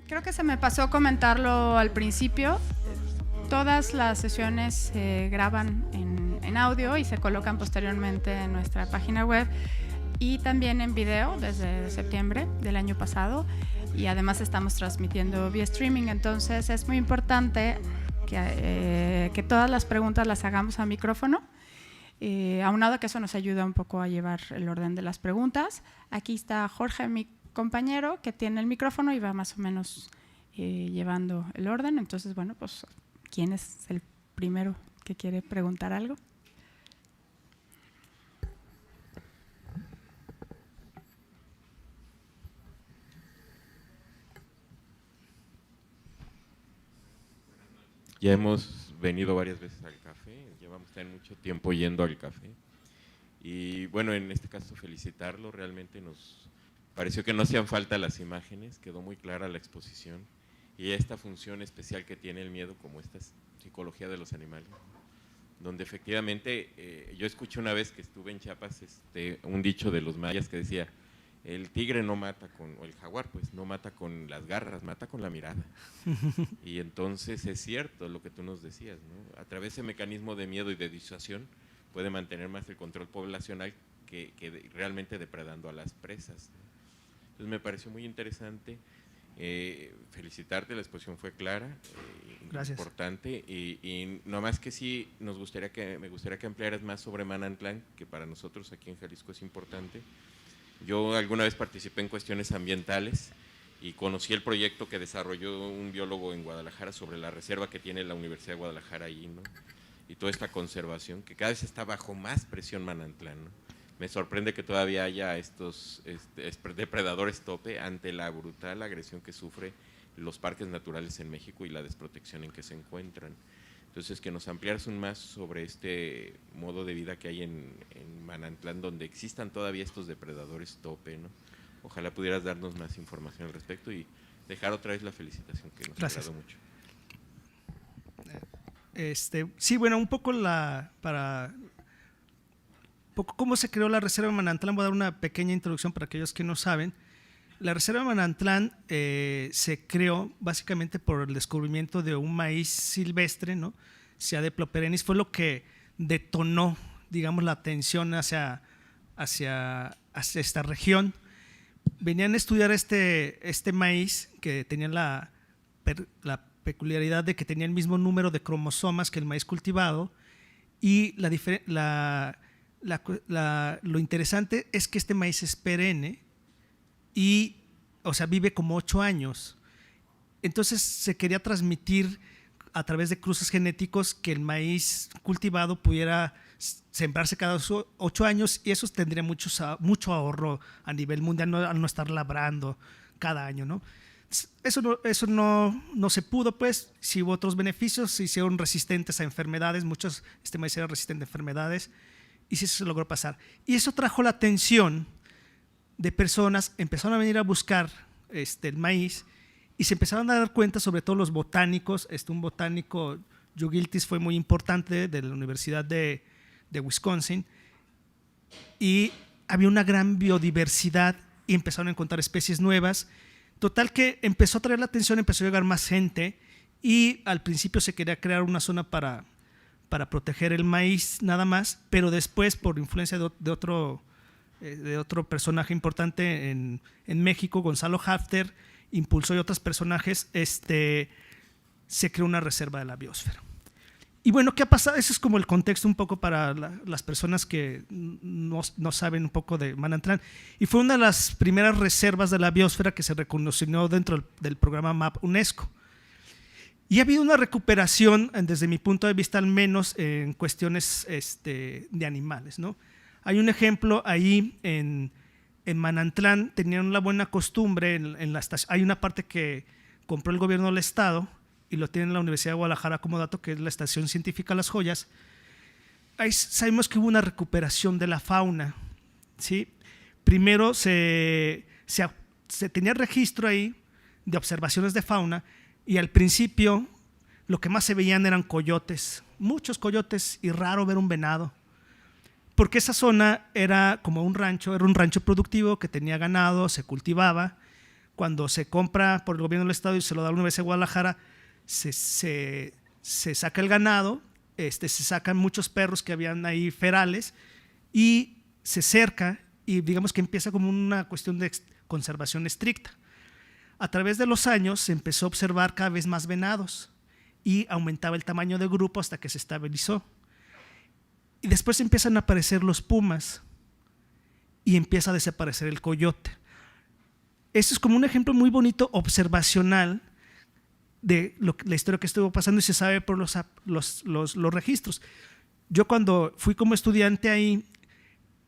Creo que se me pasó comentarlo al principio. Todas las sesiones se graban en audio y se colocan posteriormente en nuestra página web y también en video desde septiembre del año pasado, y además estamos transmitiendo vía streaming. Entonces es muy importante que todas las preguntas las hagamos a micrófono. Aunado a que eso nos ayuda un poco a llevar el orden de las preguntas. Aquí está Jorge, mi compañero, que tiene el micrófono y va más o menos llevando el orden. Entonces, bueno, pues, ¿quién es el primero que quiere preguntar algo? Ya hemos venido varias veces al café, llevamos también mucho tiempo yendo al café. Y bueno, en este caso felicitarlo, realmente nos pareció que no hacían falta las imágenes, quedó muy clara la exposición y esta función especial que tiene el miedo como esta psicología de los animales, donde efectivamente yo escuché una vez que estuve en Chiapas un dicho de los mayas que decía: el tigre no mata o el jaguar pues no mata con las garras, mata con la mirada. Y entonces es cierto lo que tú nos decías, ¿no? A través de ese mecanismo de miedo y de disuasión puede mantener más el control poblacional que realmente depredando a las presas. Entonces me pareció muy interesante, felicitarte, la exposición fue clara, importante, y no más que sí me gustaría que ampliaras más sobre Manantlán, que para nosotros aquí en Jalisco es importante. Yo alguna vez participé en cuestiones ambientales y conocí el proyecto que desarrolló un biólogo en Guadalajara sobre la reserva que tiene la Universidad de Guadalajara ahí, ¿no? Y toda esta conservación, que cada vez está bajo más presión Manantlán, ¿no? Me sorprende que todavía haya estos depredadores tope ante la brutal agresión que sufre los parques naturales en México y la desprotección en que se encuentran. Entonces, que nos ampliaras un más sobre este modo de vida que hay en Manantlán, donde existan todavía estos depredadores tope, ¿no? Ojalá pudieras darnos más información al respecto y dejar otra vez la felicitación, que nos ha agradado mucho. Sí, bueno, un poco cómo se creó la Reserva de Manantlán. Voy a dar una pequeña introducción para aquellos que no saben. La Reserva de Manantlán se creó básicamente por el descubrimiento de un maíz silvestre, ¿no? Ciadeplo perennis, fue lo que detonó, digamos, la atención hacia esta región. Venían a estudiar este maíz que tenía la peculiaridad de que tenía el mismo número de cromosomas que el maíz cultivado, y lo interesante es que este maíz es perenne y, o sea, vive como 8 años. Entonces se quería transmitir a través de cruces genéticos que el maíz cultivado pudiera sembrarse cada 8 años, y eso tendría mucho ahorro a nivel mundial, al no estar labrando cada año, ¿no? Eso no se pudo, pues. Sí hubo otros beneficios, se hicieron resistentes a enfermedades, este maíz era resistente a enfermedades, y sí se logró pasar. Y eso trajo la atención de personas, empezaron a venir a buscar el maíz, y se empezaron a dar cuenta, sobre todo los botánicos. Un botánico, Joe Giltis, fue muy importante, de la Universidad de Wisconsin, y había una gran biodiversidad y empezaron a encontrar especies nuevas. Total que empezó a traer la atención, empezó a llegar más gente, y al principio se quería crear una zona para proteger el maíz nada más, pero después, por influencia de otro personaje importante en México, Gonzalo Hafter, impulsó, y otros personajes, se creó una reserva de la biosfera. Y bueno, ¿qué ha pasado? Ese es como el contexto un poco para las personas que no saben un poco de Manantlán. Y fue una de las primeras reservas de la biosfera que se reconoció dentro del programa MAP UNESCO. Y ha habido una recuperación, desde mi punto de vista al menos, en cuestiones de animales, ¿no? Hay un ejemplo ahí en Manantlán. Tenían la buena costumbre, en la estación, hay una parte que compró el gobierno del estado y lo tiene en la Universidad de Guadalajara como dato, que es la Estación Científica Las Joyas. Ahí sabemos que hubo una recuperación de la fauna, ¿sí? Primero se tenía registro ahí de observaciones de fauna, y al principio lo que más se veían eran coyotes, muchos coyotes, y raro ver un venado, porque esa zona era como un rancho productivo que tenía ganado, se cultivaba, cuando se compra por el gobierno del estado y se lo da a la Universidad de Guadalajara, se saca el ganado, se sacan muchos perros que habían ahí ferales y se cerca y digamos que empieza como una cuestión de conservación estricta. A través de los años se empezó a observar cada vez más venados y aumentaba el tamaño de grupo hasta que se estabilizó. Y después empiezan a aparecer los pumas y empieza a desaparecer el coyote. Esto es como un ejemplo muy bonito observacional de la historia que estuvo pasando y se sabe por los registros. Yo cuando fui como estudiante ahí,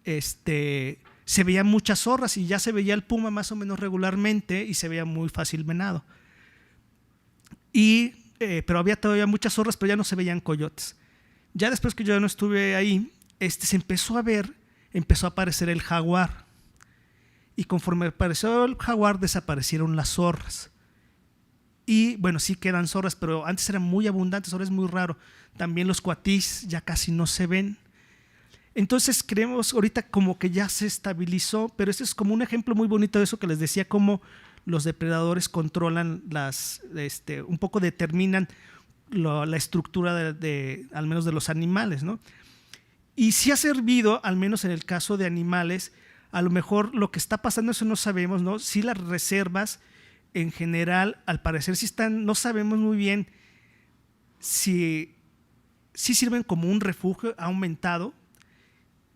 se veían muchas zorras y ya se veía el puma más o menos regularmente y se veía muy fácil venado. Pero había todavía muchas zorras, pero ya no se veían coyotes. Ya después que yo no estuve ahí, se empezó a ver, empezó a aparecer el jaguar. Y conforme apareció el jaguar, desaparecieron las zorras. Y bueno, sí quedan zorras, pero antes eran muy abundantes, ahora es muy raro. También los cuatís ya casi no se ven. Entonces creemos ahorita como que ya se estabilizó, pero este es como un ejemplo muy bonito de eso que les decía, cómo los depredadores controlan un poco determinan la estructura al menos de los animales, ¿no? Y sí ha servido, al menos en el caso de animales, a lo mejor lo que está pasando, eso no sabemos, ¿no? Sí, las reservas en general, al parecer sí están, no sabemos muy bien si sirven como un refugio, ha aumentado,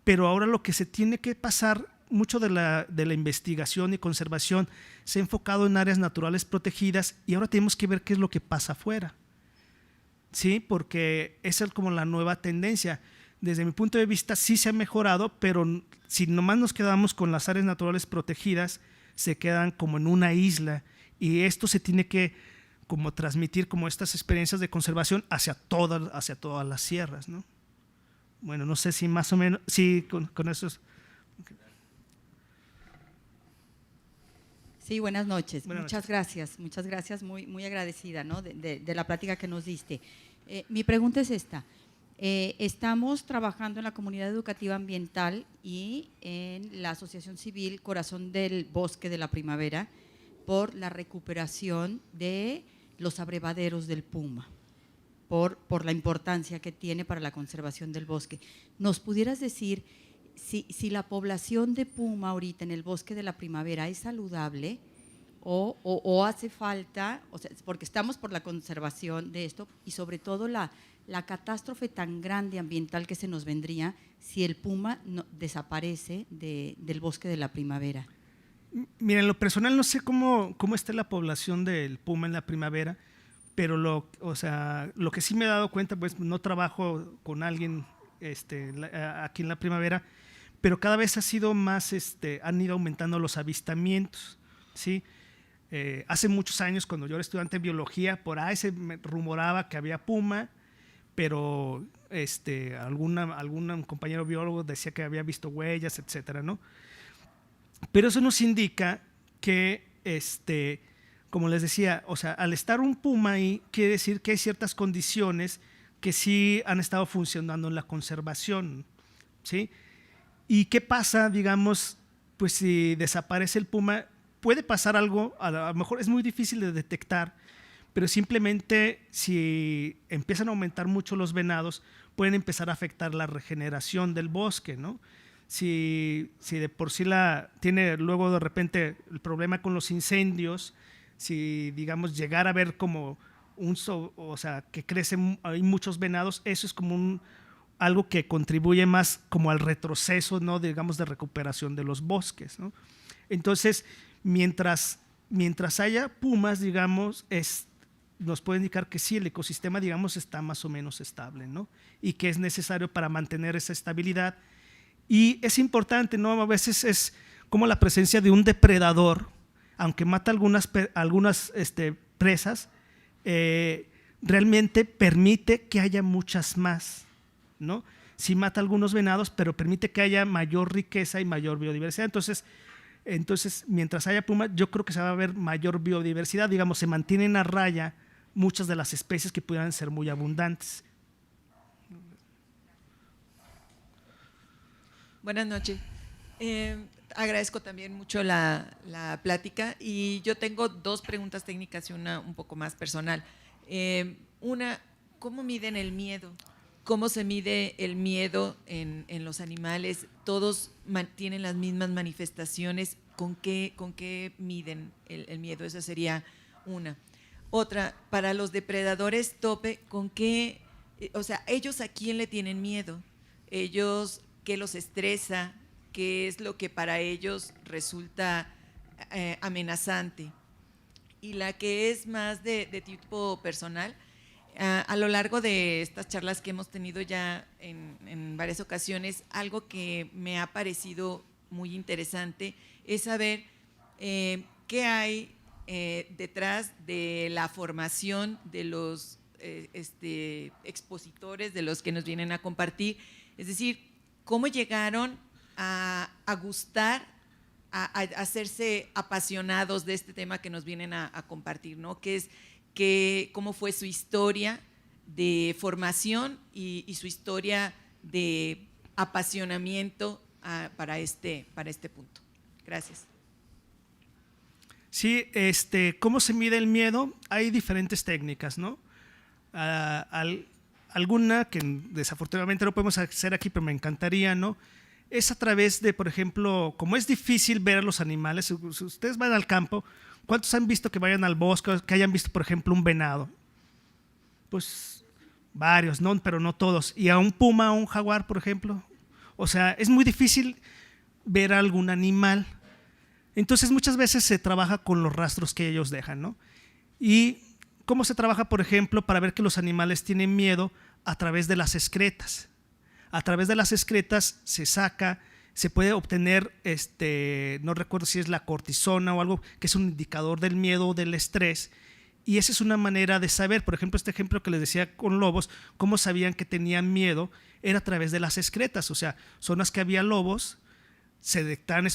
pero ahora lo que se tiene que pasar, mucho de la investigación y conservación se ha enfocado en áreas naturales protegidas y ahora tenemos que ver qué es lo que pasa afuera, ¿sí? Porque esa es como la nueva tendencia. Desde mi punto de vista sí se ha mejorado, pero si nomás nos quedamos con las áreas naturales protegidas, se quedan como en una isla y esto se tiene que como transmitir como estas experiencias de conservación hacia todas las sierras, ¿no? Bueno, no sé si más o menos, sí, con eso es. Sí, buenas noches. Muchas gracias, muy agradecida, ¿no? de la plática que nos diste. Mi pregunta es esta. Estamos trabajando en la comunidad educativa ambiental y en la Asociación Civil Corazón del Bosque de la Primavera por la recuperación de los abrevaderos del puma, por la importancia que tiene para la conservación del bosque. ¿Nos pudieras decir si la población de puma ahorita en el Bosque de la Primavera es saludable o hace falta, o sea, porque estamos por la conservación de esto y sobre todo la catástrofe tan grande ambiental que se nos vendría si el puma desaparece del Bosque de la Primavera? Mira, en lo personal no sé cómo está la población del puma en la primavera, pero lo que sí me he dado cuenta, pues no trabajo con alguien aquí en la primavera, pero cada vez ha sido más, han ido aumentando los avistamientos, ¿sí? Hace muchos años, cuando yo era estudiante de biología, por ahí se me rumoraba que había puma, pero algún compañero biólogo decía que había visto huellas, etcétera, ¿no? Pero eso nos indica que, como les decía, o sea, al estar un puma ahí, quiere decir que hay ciertas condiciones que sí han estado funcionando en la conservación, ¿sí? ¿Y qué pasa, digamos, pues si desaparece el puma? Puede pasar algo, a lo mejor es muy difícil de detectar, pero simplemente si empiezan a aumentar mucho los venados, pueden empezar a afectar la regeneración del bosque, ¿no? Si de por sí tiene luego de repente el problema con los incendios, si digamos llegar a ver como que crecen, hay muchos venados, eso es como algo que contribuye más como al retroceso, ¿no? Digamos, de recuperación de los bosques, ¿no? Entonces, mientras haya pumas, digamos, nos puede indicar que sí, el ecosistema, digamos, está más o menos estable, ¿no? Y que es necesario para mantener esa estabilidad. Y es importante, ¿no? A veces es como la presencia de un depredador, aunque mata algunas presas, realmente permite que haya muchas más, ¿no? Sí mata algunos venados, pero permite que haya mayor riqueza y mayor biodiversidad. Entonces, mientras haya puma, yo creo que se va a ver mayor biodiversidad, digamos, se mantienen a raya muchas de las especies que pudieran ser muy abundantes. Buenas noches. agradezco también mucho la plática y yo tengo 2 preguntas técnicas y una un poco más personal. Una, ¿cómo miden el miedo? ¿Cómo se mide el miedo en los animales? ¿Todos tienen las mismas manifestaciones? ¿Con qué miden el miedo? Esa sería una. Otra, para los depredadores tope, ¿con qué? O sea, ¿ellos a quién le tienen miedo? ¿Ellos qué los estresa? ¿Qué es lo que para ellos resulta amenazante? Y la que es más de tipo personal, a lo largo de estas charlas que hemos tenido ya en varias ocasiones, algo que me ha parecido muy interesante es saber qué hay detrás de la formación de los expositores, de los que nos vienen a compartir, es decir, cómo llegaron a gustar, a hacerse apasionados de este tema que nos vienen a compartir, ¿no? Cómo fue su historia de formación y su historia de apasionamiento para este punto. Gracias. Sí, ¿cómo se mide el miedo? Hay diferentes técnicas, ¿no? Alguna que desafortunadamente no podemos hacer aquí, pero me encantaría, ¿no? Es a través de, por ejemplo, como es difícil ver a los animales, si ustedes van al campo, ¿cuántos han visto que vayan al bosque, que hayan visto, por ejemplo, un venado? Pues varios, ¿no? Pero no todos. ¿Y a un puma, a un jaguar, por ejemplo? O sea, es muy difícil ver a algún animal. Entonces, muchas veces se trabaja con los rastros que ellos dejan, ¿no? ¿Y cómo se trabaja, por ejemplo, para ver que los animales tienen miedo? A través de las excretas. A través de las excretas se puede obtener, no recuerdo si es la cortisona o algo, que es un indicador del miedo o del estrés, y esa es una manera de saber. Por ejemplo, este ejemplo que les decía con lobos, cómo sabían que tenían miedo, era a través de las excretas, o sea, zonas que había lobos, se detectaban no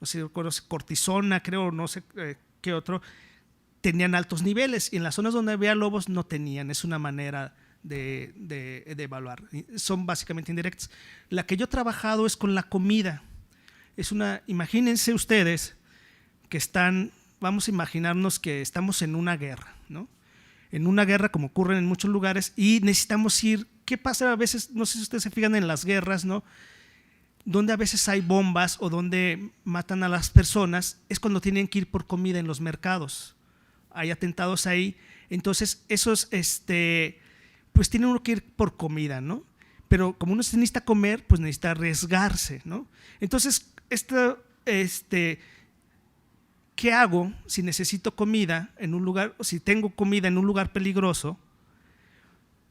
sé, cortisona, creo, no sé qué otro, tenían altos niveles, y en las zonas donde había lobos no tenían. Es una manera de evaluar. Son básicamente indirectas. La que yo he trabajado es con la comida. Imagínense ustedes que vamos a imaginarnos que estamos en una guerra, ¿no? En una guerra, como ocurre en muchos lugares, y necesitamos ir. ¿Qué pasa a veces? No sé si ustedes se fijan en las guerras, ¿no? Donde a veces hay bombas o donde matan a las personas, es cuando tienen que ir por comida en los mercados. Hay atentados ahí. Entonces, esos, pues tiene uno que ir por comida, ¿no? Pero como uno necesita comer, pues necesita arriesgarse, ¿no? Entonces, ¿qué hago si necesito comida en un lugar, o si tengo comida en un lugar peligroso?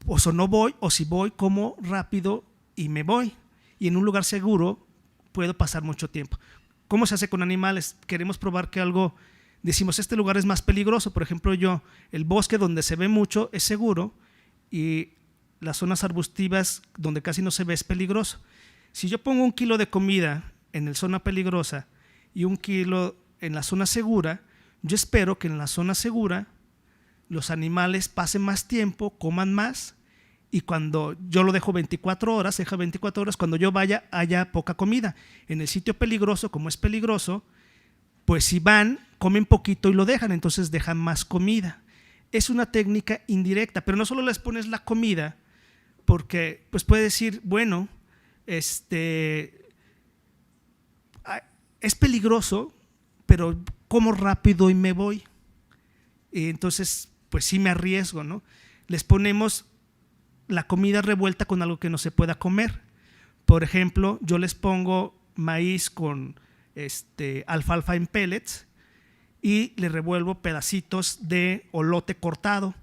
O no voy, o si voy, como rápido y me voy. Y en un lugar seguro puedo pasar mucho tiempo. ¿Cómo se hace con animales? Queremos probar que algo, decimos, este lugar es más peligroso. Por ejemplo, el bosque donde se ve mucho es seguro, y las zonas arbustivas donde casi no se ve es peligroso. Si yo pongo 1 kilo de comida en la zona peligrosa y 1 kilo en la zona segura, yo espero que en la zona segura los animales pasen más tiempo, coman más, y cuando yo lo dejo 24 horas, cuando yo vaya haya poca comida. En el sitio peligroso, como es peligroso, pues si van, comen poquito y lo dejan, entonces dejan más comida. Es una técnica indirecta, pero no solo les pones la comida, porque pues puede decir, bueno, es peligroso, pero como rápido y me voy. Y entonces, pues sí me arriesgo, ¿no? Les ponemos la comida revuelta con algo que no se pueda comer. Por ejemplo, yo les pongo maíz con alfalfa en pellets y le revuelvo pedacitos de olote cortado,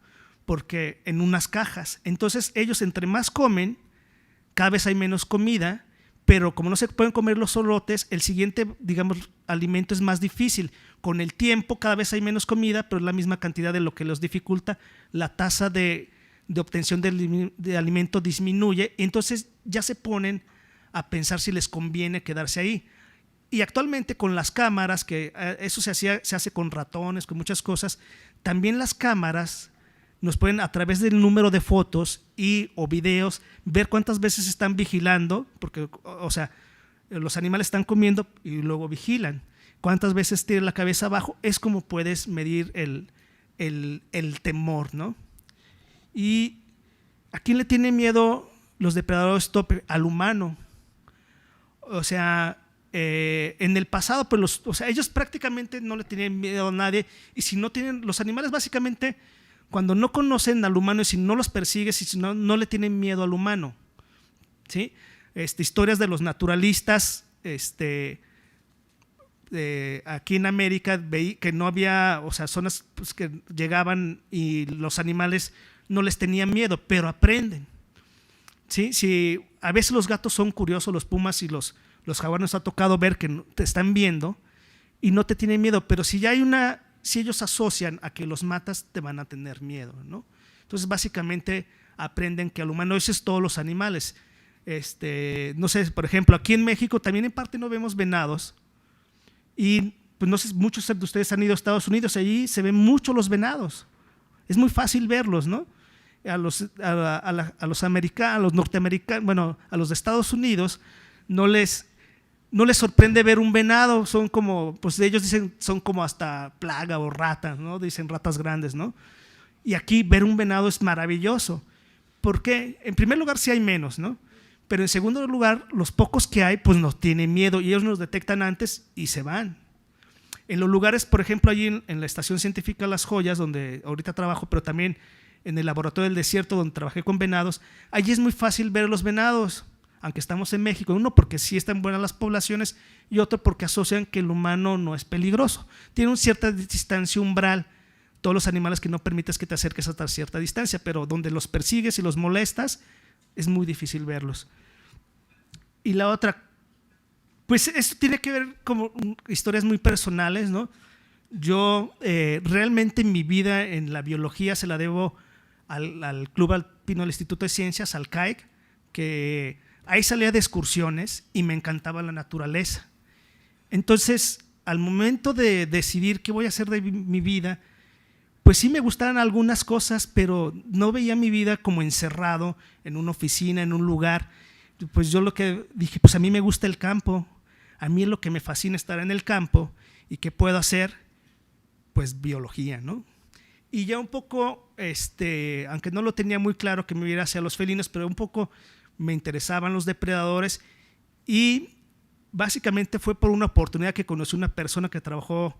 porque en unas cajas. Entonces ellos, entre más comen, cada vez hay menos comida, pero como no se pueden comer los olotes, el siguiente, digamos, alimento es más difícil. Con el tiempo cada vez hay menos comida, pero es la misma cantidad, de lo que los dificulta. La tasa de obtención de alimento disminuye, y entonces ya se ponen a pensar si les conviene quedarse ahí. Y actualmente con las cámaras, que eso se hace con ratones, con muchas cosas, también las cámaras nos pueden, a través del número de fotos o videos, ver cuántas veces están vigilando, porque, o sea, los animales están comiendo y luego vigilan. Cuántas veces tiene la cabeza abajo es como puedes medir el temor, ¿no? ¿Y a quién le tiene miedo los depredadores tope? Al humano. O sea, en el pasado, pues ellos prácticamente no le tenían miedo a nadie, y si no tienen, los animales básicamente, cuando no conocen al humano y si no los persigues y si no le tienen miedo al humano, ¿sí? Historias de los naturalistas, aquí en América veí que no había, o sea, zonas pues, que llegaban y los animales no les tenían miedo, pero aprenden. ¿Sí? Si a veces los gatos son curiosos, los pumas y los jaguares nos ha tocado ver que te están viendo y no te tienen miedo, pero si ellos asocian a que los matas, te van a tener miedo, ¿no? Entonces básicamente aprenden que al humano, eso es todos los animales. No sé, por ejemplo, aquí en México también en parte no vemos venados y pues no sé, muchos de ustedes han ido a Estados Unidos, allí se ven mucho los venados, es muy fácil verlos, ¿no? A los americanos, a los norteamericanos, bueno, a los de Estados Unidos no les sorprende ver un venado, son como, pues ellos dicen, son como hasta plaga o ratas, ¿no? Dicen ratas grandes, ¿no? Y aquí ver un venado es maravilloso. ¿Por qué? En primer lugar sí hay menos, ¿no? Pero en segundo lugar, los pocos que hay, pues nos tienen miedo y ellos nos detectan antes y se van. En los lugares, por ejemplo, allí en la Estación Científica Las Joyas, donde ahorita trabajo, pero también en el Laboratorio del Desierto, donde trabajé con venados, allí es muy fácil ver los venados, aunque estamos en México, uno porque sí están buenas las poblaciones y otro porque asocian que el humano no es peligroso. Tiene una cierta distancia umbral, todos los animales que no permites que te acerques hasta cierta distancia, pero donde los persigues y los molestas, es muy difícil verlos. Y la otra, pues esto tiene que ver con historias muy personales, ¿no? Yo realmente mi vida en la biología se la debo al Club Alpino del Instituto de Ciencias, al CAEC, que ahí salía de excursiones y me encantaba la naturaleza. Entonces, al momento de decidir qué voy a hacer de mi vida, pues sí me gustaban algunas cosas, pero no veía mi vida como encerrado en una oficina, en un lugar. Pues yo lo que dije, pues a mí me gusta el campo, a mí es lo que me fascina estar en el campo y qué puedo hacer, pues biología, ¿no? Y ya un poco, aunque no lo tenía muy claro que me iba hacia los felinos, pero un poco me interesaban los depredadores y básicamente fue por una oportunidad que conocí una persona que trabajó,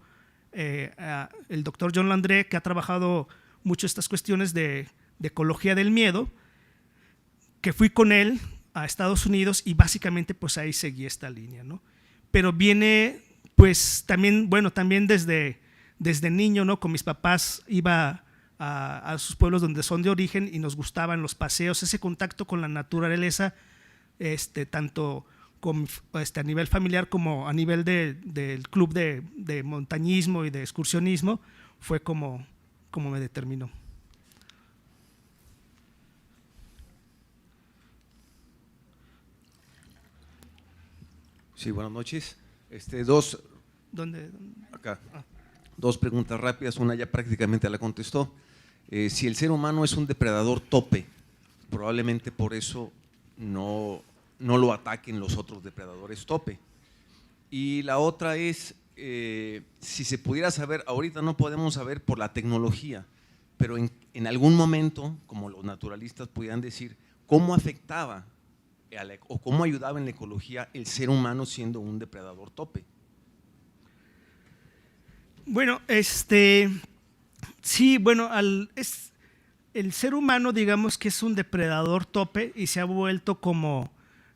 el doctor John Landré, que ha trabajado mucho estas cuestiones de ecología del miedo, que fui con él a Estados Unidos y básicamente pues ahí seguí esta línea, ¿no? Pero viene pues también, bueno, también desde niño, ¿no? Con mis papás iba a sus pueblos donde son de origen y nos gustaban los paseos, ese contacto con la naturaleza, tanto a nivel familiar como a nivel del club de montañismo y de excursionismo, fue como me determinó. Sí, buenas noches. ¿Dónde? Acá. Dos preguntas rápidas, una ya prácticamente la contestó. Si el ser humano es un depredador tope, probablemente por eso no lo ataquen los otros depredadores tope. Y la otra es, si se pudiera saber, ahorita no podemos saber por la tecnología, pero en algún momento, como los naturalistas pudieran decir, ¿cómo afectaba o cómo ayudaba en la ecología el ser humano siendo un depredador tope? Bueno, sí, bueno, el ser humano, digamos que es un depredador tope y se ha vuelto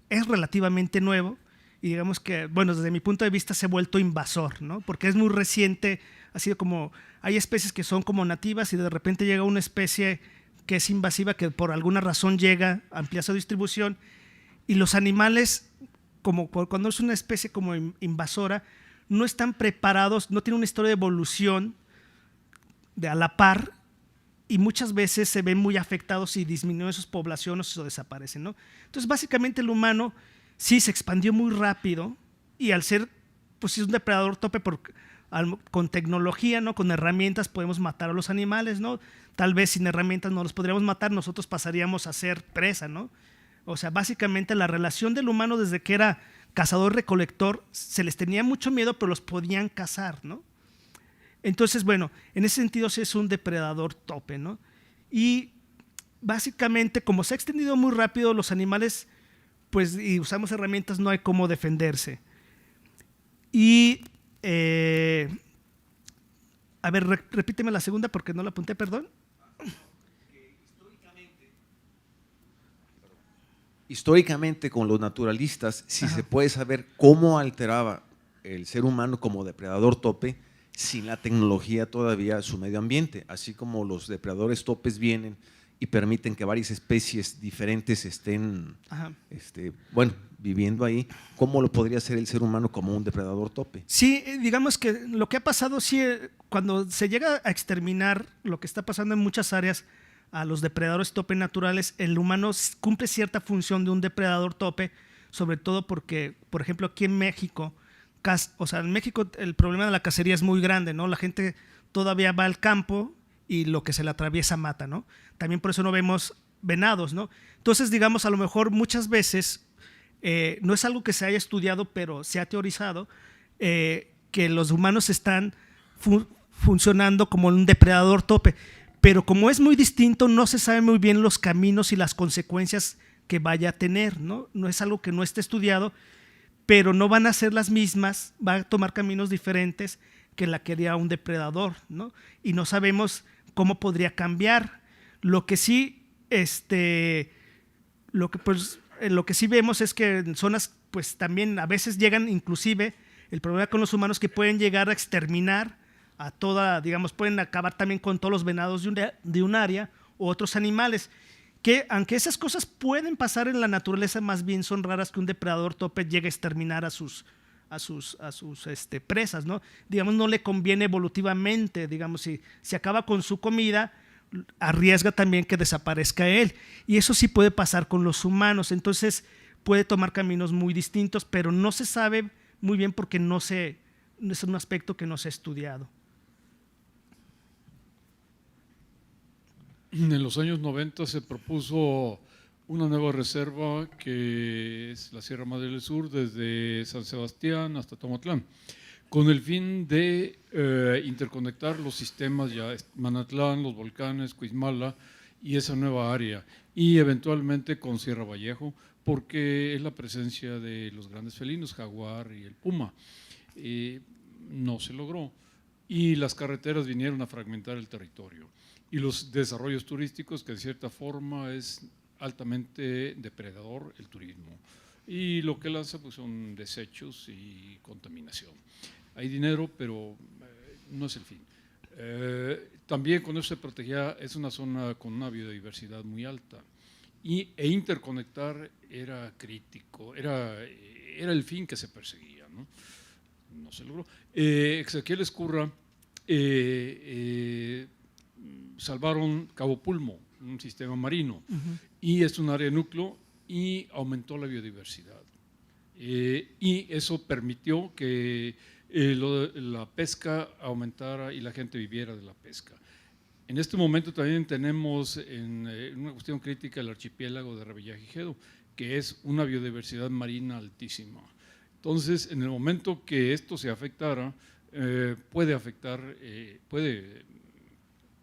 es relativamente nuevo y digamos que, bueno, desde mi punto de vista se ha vuelto invasor, ¿no? Porque es muy reciente, ha sido como, hay especies que son como nativas y de repente llega una especie que es invasiva, que por alguna razón llega, amplía su distribución y los animales, como cuando es una especie como invasora, no están preparados, no tienen una historia de evolución a la par y muchas veces se ven muy afectados y disminuyen sus poblaciones o desaparecen, ¿no? Entonces básicamente el humano sí se expandió muy rápido y al ser, pues es un depredador tope con tecnología, ¿no? Con herramientas podemos matar a los animales, ¿no? Tal vez sin herramientas no los podríamos matar, nosotros pasaríamos a ser presa, ¿no? O sea, básicamente la relación del humano desde que era cazador-recolector, se les tenía mucho miedo, pero los podían cazar, ¿no? Entonces, bueno, en ese sentido sí es un depredador tope, ¿no? Y básicamente, como se ha extendido muy rápido, los animales, pues, y usamos herramientas, no hay cómo defenderse. Y, a ver, repíteme la segunda porque no la apunté, perdón. Históricamente, con los naturalistas, si Ajá. se puede saber cómo alteraba el ser humano como depredador tope sin la tecnología todavía su medio ambiente, así como los depredadores topes vienen y permiten que varias especies diferentes estén Ajá. bueno, viviendo ahí, ¿cómo lo podría hacer el ser humano como un depredador tope? Sí, digamos que lo que ha pasado, sí, cuando se llega a exterminar lo que está pasando en muchas áreas a los depredadores tope naturales, el humano cumple cierta función de un depredador tope, sobre todo porque, por ejemplo, aquí en México, o sea, en México el problema de la cacería es muy grande, ¿no? La gente todavía va al campo y lo que se le atraviesa mata, ¿no? También por eso no vemos venados, ¿no? Entonces, digamos, a lo mejor muchas veces no es algo que se haya estudiado, pero se ha teorizado que los humanos están funcionando como un depredador tope, pero como es muy distinto, no se sabe muy bien los caminos y las consecuencias que vaya a tener, ¿no? No es algo que no esté estudiado, pero no van a ser las mismas, va a tomar caminos diferentes que la que haría un depredador, ¿no? Y no sabemos cómo podría cambiar. Lo que sí, lo que sí vemos es que en zonas, pues también a veces llegan, inclusive, el problema con los humanos que pueden llegar a exterminar a toda, digamos, pueden acabar también con todos los venados de un área u otros animales, que aunque esas cosas pueden pasar en la naturaleza, más bien son raras que un depredador tope llegue a exterminar a sus presas, ¿no? Digamos, no le conviene evolutivamente, digamos, si acaba con su comida, arriesga también que desaparezca él, y eso sí puede pasar con los humanos, entonces puede tomar caminos muy distintos, pero no se sabe muy bien porque es un aspecto que no se ha estudiado. En los años 90 se propuso una nueva reserva que es la Sierra Madre del Sur, desde San Sebastián hasta Tomatlán, con el fin de interconectar los sistemas, ya Manatlán, los volcanes, Cuizmala y esa nueva área, y eventualmente con Sierra Vallejo, porque es la presencia de los grandes felinos, jaguar y el puma. No se logró, y las carreteras vinieron a fragmentar el territorio, y los desarrollos turísticos, que de cierta forma es altamente depredador el turismo, y lo que lanza pues son desechos y contaminación. Hay dinero, pero no es el fin. También con eso se protegía, es una zona con una biodiversidad muy alta, e interconectar era crítico, era el fin que se perseguía, ¿no? No se logró. Ezequiel Ezcurra salvaron Cabo Pulmo, un sistema marino, y es un área de núcleo y aumentó la biodiversidad. Y eso permitió que la pesca aumentara y la gente viviera de la pesca. En este momento también tenemos en una cuestión crítica el archipiélago de Revillagigedo, que es una biodiversidad marina altísima. Entonces, en el momento que esto se afectara, puede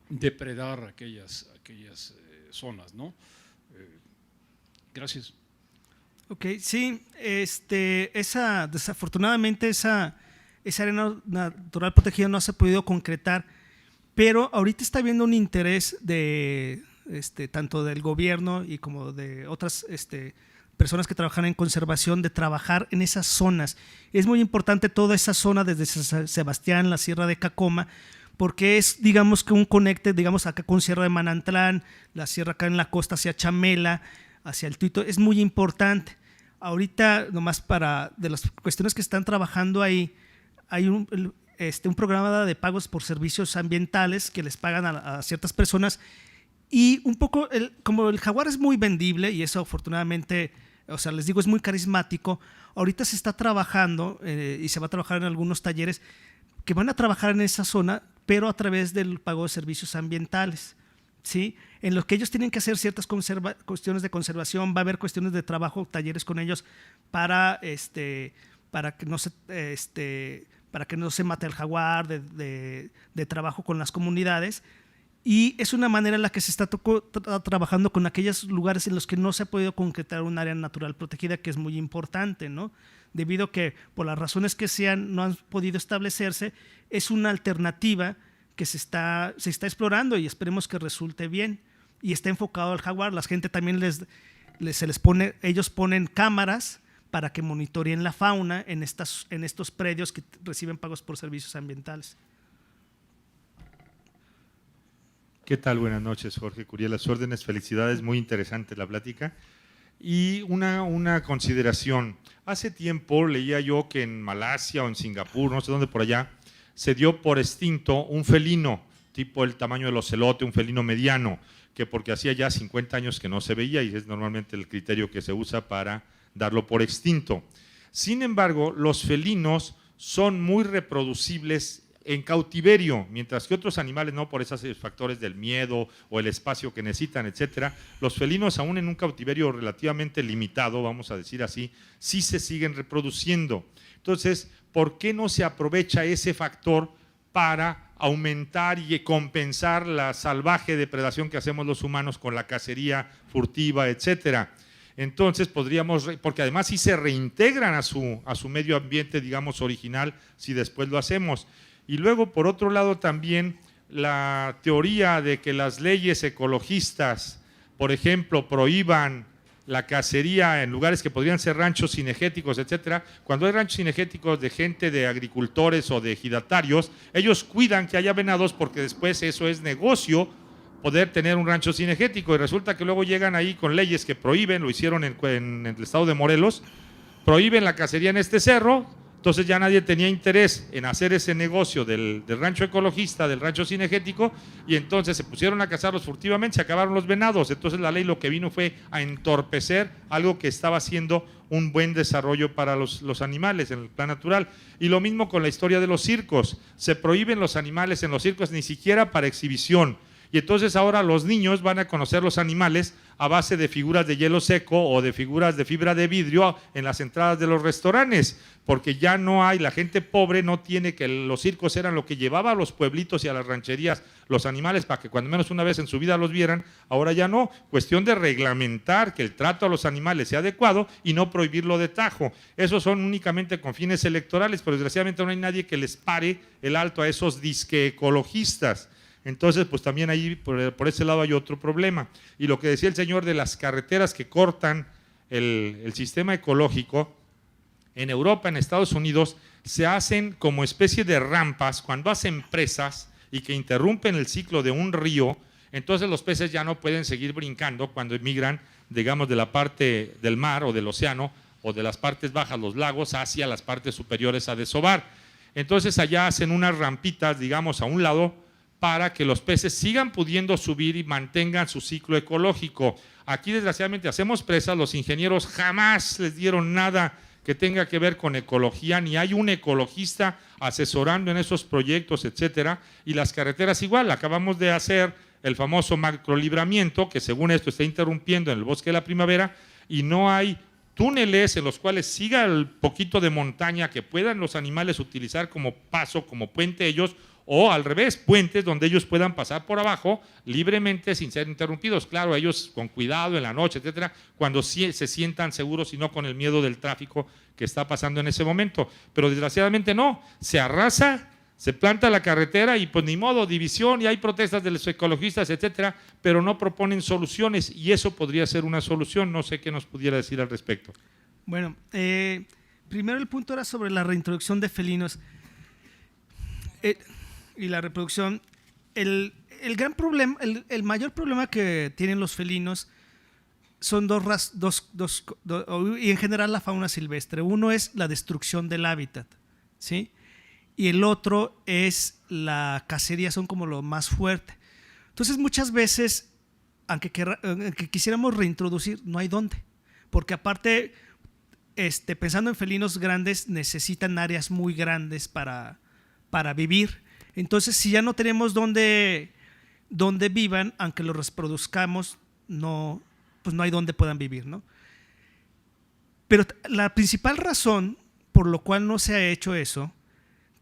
depredar aquellas zonas, ¿no? Gracias. Ok, sí, desafortunadamente esa área natural protegida no se ha podido concretar, pero ahorita está habiendo un interés de tanto del gobierno y como de otras personas que trabajan en conservación, de trabajar en esas zonas. Es muy importante toda esa zona desde San Sebastián, la Sierra de Cacoma, porque es, digamos, que un conecte, digamos, acá con Sierra de Manantlán, la sierra acá en la costa hacia Chamela, hacia el Tuito, es muy importante. Ahorita, nomás de las cuestiones que están trabajando ahí, hay un programa de pagos por servicios ambientales que les pagan a ciertas personas, y un poco, como el jaguar es muy vendible, y eso afortunadamente, o sea, les digo, es muy carismático, ahorita se está trabajando y se va a trabajar en algunos talleres que van a trabajar en esa zona, pero a través del pago de servicios ambientales. ¿sí? En los que ellos tienen que hacer ciertas cuestiones de conservación, va a haber cuestiones de trabajo, talleres con ellos para que no se mate el jaguar, de trabajo con las comunidades. Y es una manera en la que se está trabajando con aquellos lugares en los que no se ha podido concretar un área natural protegida, que es muy importante, ¿no? Debido a que, por las razones que sean, no han podido establecerse, es una alternativa que se está explorando y esperemos que resulte bien. Y está enfocado al jaguar. La gente también ellos ponen cámaras para que monitoreen la fauna en estos predios que reciben pagos por servicios ambientales. ¿Qué tal? Buenas noches, Jorge Curiel. Las órdenes, felicidades, muy interesante la plática. Y una consideración. Hace tiempo leía yo que en Malasia o en Singapur, no sé dónde por allá, se dio por extinto un felino, tipo el tamaño del ocelote, un felino mediano, que porque hacía ya 50 años que no se veía y es normalmente el criterio que se usa para darlo por extinto. Sin embargo, los felinos son muy reproducibles en cautiverio, mientras que otros animales no, por esos factores del miedo o el espacio que necesitan, etcétera. Los felinos, aún en un cautiverio relativamente limitado, vamos a decir así, sí se siguen reproduciendo. Entonces, ¿por qué no se aprovecha ese factor para aumentar y compensar la salvaje depredación que hacemos los humanos con la cacería furtiva, etcétera? Entonces podríamos, porque además sí se reintegran a su medio ambiente, digamos, original, si después lo hacemos. Y luego, por otro lado, también la teoría de que las leyes ecologistas, por ejemplo, prohíban la cacería en lugares que podrían ser ranchos cinegéticos, etcétera. Cuando hay ranchos cinegéticos de gente, de agricultores o de ejidatarios, ellos cuidan que haya venados porque después eso es negocio, poder tener un rancho cinegético, y resulta que luego llegan ahí con leyes que prohíben, lo hicieron en el estado de Morelos, prohíben la cacería en este cerro. Entonces ya nadie tenía interés en hacer ese negocio del rancho ecologista, del rancho cinegético, y entonces se pusieron a cazarlos furtivamente, se acabaron los venados. Entonces la ley lo que vino fue a entorpecer algo que estaba haciendo un buen desarrollo para los animales en el plan natural. Y lo mismo con la historia de los circos. Se prohíben los animales en los circos, ni siquiera para exhibición. Y entonces ahora los niños van a conocer los animales a base de figuras de hielo seco o de figuras de fibra de vidrio en las entradas de los restaurantes, porque ya no hay, la gente pobre no tiene, que los circos eran lo que llevaba a los pueblitos y a las rancherías los animales para que cuando menos una vez en su vida los vieran. Ahora ya no, cuestión de reglamentar que el trato a los animales sea adecuado y no prohibirlo de tajo. Esos son únicamente con fines electorales, pero desgraciadamente no hay nadie que les pare el alto a esos disque ecologistas. Entonces, pues también ahí por ese lado hay otro problema. Y lo que decía el señor de las carreteras que cortan el sistema ecológico, en Europa, en Estados Unidos, se hacen como especie de rampas cuando hacen presas y que interrumpen el ciclo de un río. Entonces los peces ya no pueden seguir brincando cuando emigran, digamos, de la parte del mar o del océano o de las partes bajas, los lagos, hacia las partes superiores a desovar. Entonces allá hacen unas rampitas, digamos, a un lado, para que los peces sigan pudiendo subir y mantengan su ciclo ecológico. Aquí, desgraciadamente, hacemos presas, los ingenieros jamás les dieron nada que tenga que ver con ecología, ni hay un ecologista asesorando en esos proyectos, etcétera. Y las carreteras igual, acabamos de hacer el famoso macrolibramiento, que según esto está interrumpiendo en el Bosque de la Primavera, y no hay túneles en los cuales siga el poquito de montaña que puedan los animales utilizar como paso, como puente ellos, o al revés, puentes donde ellos puedan pasar por abajo libremente sin ser interrumpidos. Claro, ellos con cuidado en la noche, etcétera, cuando se sientan seguros y no con el miedo del tráfico que está pasando en ese momento. Pero desgraciadamente no, se arrasa, se planta la carretera y pues ni modo, división, y hay protestas de los ecologistas, etcétera, pero no proponen soluciones, y eso podría ser una solución. No sé qué nos pudiera decir al respecto. Bueno, primero el punto era sobre la reintroducción de felinos. Y la reproducción, el gran problema, el mayor problema que tienen los felinos son y en general la fauna silvestre. Uno es la destrucción del hábitat, ¿sí? Y el otro es la cacería, son como lo más fuerte. Entonces muchas veces, aunque quisiéramos reintroducir, no hay dónde, porque aparte, pensando en felinos grandes, necesitan áreas muy grandes para vivir. Entonces, si ya no tenemos dónde donde vivan, aunque los reproduzcamos, no, pues no hay donde puedan vivir, ¿no? Pero la principal razón por lo cual no se ha hecho eso,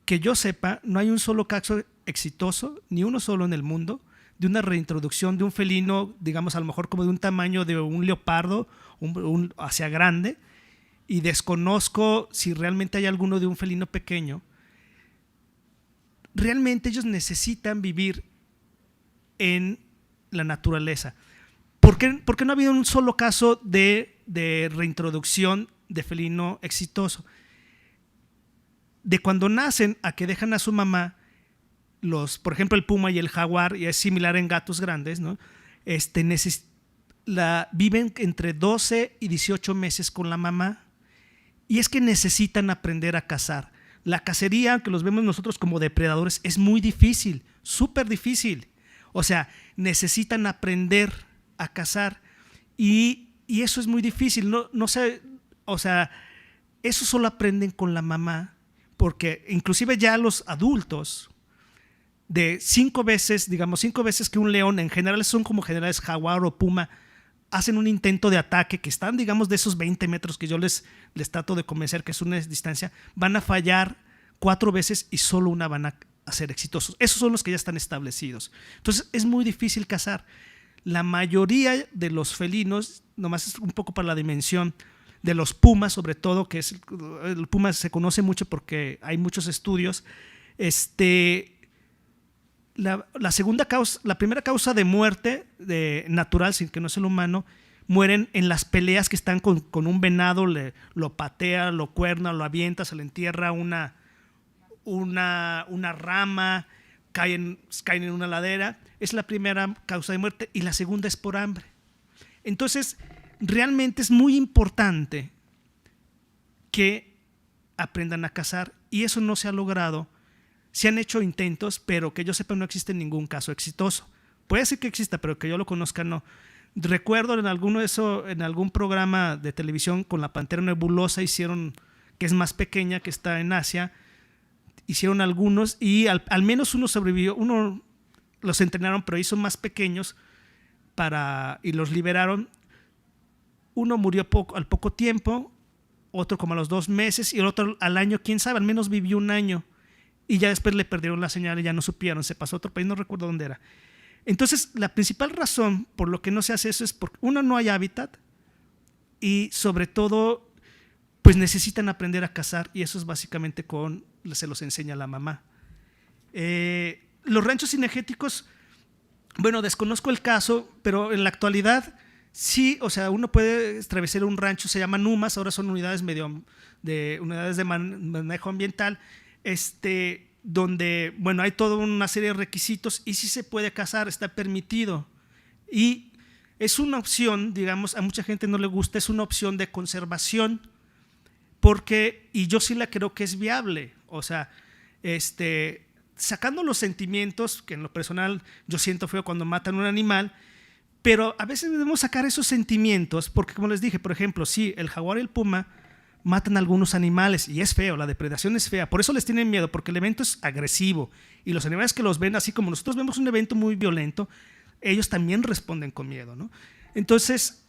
que yo sepa, no hay un solo caso exitoso, ni uno solo en el mundo, de una reintroducción de un felino, digamos a lo mejor como de un tamaño de un leopardo, hacia grande, y desconozco si realmente hay alguno de un felino pequeño. Realmente ellos necesitan vivir en la naturaleza. ¿Por qué no ha habido un solo caso de reintroducción de felino exitoso? De cuando nacen a que dejan a su mamá, por ejemplo el puma y el jaguar, y es similar en gatos grandes, ¿no? Viven entre 12 y 18 meses con la mamá, y es que necesitan aprender a cazar. La cacería, que los vemos nosotros como depredadores, es muy difícil, súper difícil. O sea, necesitan aprender a cazar, y eso es muy difícil. No sé, o sea, eso solo aprenden con la mamá, porque inclusive ya los adultos, de 5 veces que un león, en general son como generales jaguar o puma, hacen un intento de ataque que están, digamos, de esos 20 metros que yo les trato de convencer que es una distancia, van a fallar 4 veces y solo una van a ser exitosos. Esos son los que ya están establecidos. Entonces es muy difícil cazar. La mayoría de los felinos, nomás es un poco para la dimensión, de los pumas sobre todo, que el puma se conoce mucho porque hay muchos estudios, la primera causa de muerte natural, sin que no es el humano, mueren en las peleas que están con un venado, lo patea, lo cuerna, lo avienta, se le entierra una rama, caen en una ladera. Es la primera causa de muerte, y la segunda es por hambre. Entonces, realmente es muy importante que aprendan a cazar, y eso no se ha logrado. Se han hecho intentos, pero que yo sepa no existe ningún caso exitoso. Puede ser que exista, pero que yo lo conozca no. Recuerdo en algún programa de televisión con la pantera nebulosa hicieron, que es más pequeña, que está en Asia, hicieron algunos y al menos uno sobrevivió. Uno los entrenaron, pero hizo más pequeños y los liberaron. Uno murió al poco tiempo, otro como a los 2 meses y el otro al año, quién sabe, al menos vivió 1 año. Y ya después le perdieron la señal y ya no supieron, se pasó a otro país, no recuerdo dónde era. Entonces, la principal razón por lo que no se hace eso es porque, uno, no hay hábitat, y sobre todo, pues necesitan aprender a cazar, y eso es básicamente se los enseña la mamá. Los ranchos cinegéticos, bueno, desconozco el caso, pero en la actualidad sí, o sea, uno puede establecer un rancho, se llaman UMAS, ahora son unidades de manejo ambiental, donde, bueno, hay toda una serie de requisitos y sí se puede cazar, está permitido. Y es una opción, digamos, a mucha gente no le gusta, es una opción de conservación, y yo sí la creo que es viable. O sea, sacando los sentimientos, que en lo personal yo siento feo cuando matan un animal, pero a veces debemos sacar esos sentimientos, porque como les dije, por ejemplo, sí, el jaguar y el puma matan a algunos animales y es feo, la depredación es fea, por eso les tienen miedo, porque el evento es agresivo y los animales que los ven, así como nosotros vemos un evento muy violento, ellos también responden con miedo, ¿no? Entonces,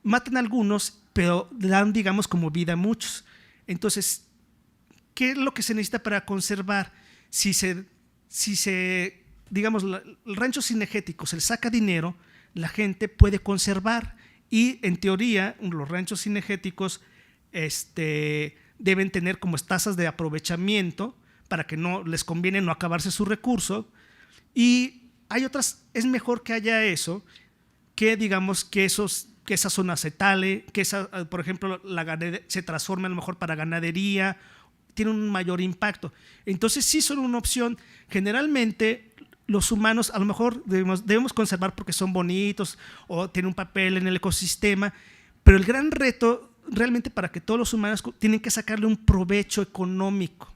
matan a algunos, pero dan, digamos, como vida a muchos. Entonces, ¿qué es lo que se necesita para conservar? Digamos, el rancho cinegético se le saca dinero, la gente puede conservar, y en teoría los ranchos cinegéticos deben tener como tasas de aprovechamiento para que no les conviene no acabarse su recurso, y hay otras, es mejor que haya eso, que digamos que esa zona se tale, que por ejemplo se transforme a lo mejor para ganadería, tiene un mayor impacto. Entonces sí son una opción. Generalmente los humanos a lo mejor debemos conservar porque son bonitos o tienen un papel en el ecosistema, pero el gran reto realmente para que todos los humanos tienen que sacarle un provecho económico.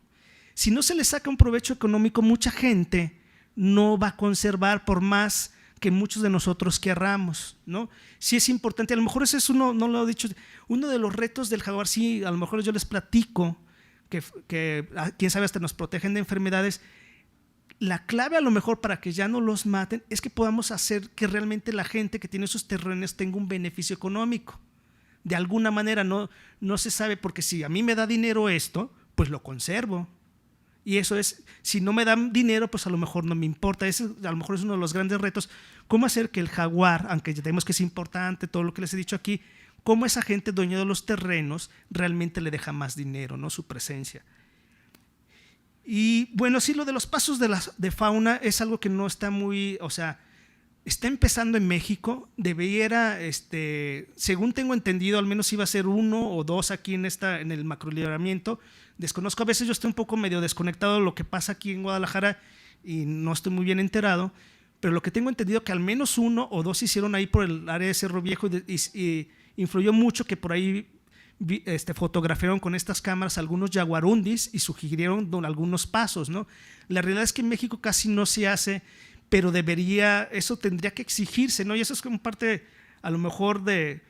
Si no se le saca un provecho económico, mucha gente no va a conservar por más que muchos de nosotros querramos, ¿no? Sí es importante, a lo mejor ese es uno, no lo he dicho, uno de los retos del jaguar, sí, a lo mejor yo les platico que quién sabe hasta nos protegen de enfermedades. La clave a lo mejor para que ya no los maten es que podamos hacer que realmente la gente que tiene esos terrenos tenga un beneficio económico. De alguna manera no se sabe, porque si a mí me da dinero esto, pues lo conservo. Y eso es, si no me dan dinero, pues a lo mejor no me importa. Ese a lo mejor es uno de los grandes retos. ¿Cómo hacer que el jaguar, aunque ya tenemos que es importante todo lo que les he dicho aquí, cómo esa gente dueña de los terrenos realmente le deja más dinero, ¿no? Su presencia. Y bueno, sí, lo de los pasos de fauna es algo que no está muy, o sea, está empezando en México, debiera, según tengo entendido, al menos iba a ser 1 o 2 aquí en el macrolibramiento. Desconozco, a veces yo estoy un poco medio desconectado de lo que pasa aquí en Guadalajara y no estoy muy bien enterado, pero lo que tengo entendido que al menos 1 o 2 se hicieron ahí por el área de Cerro Viejo y influyó mucho que por ahí fotografiaron con estas cámaras algunos jaguarundis y sugirieron algunos pasos, ¿no? La realidad es que en México casi no se hace, pero eso tendría que exigirse, ¿no? Y eso es como parte a lo mejor de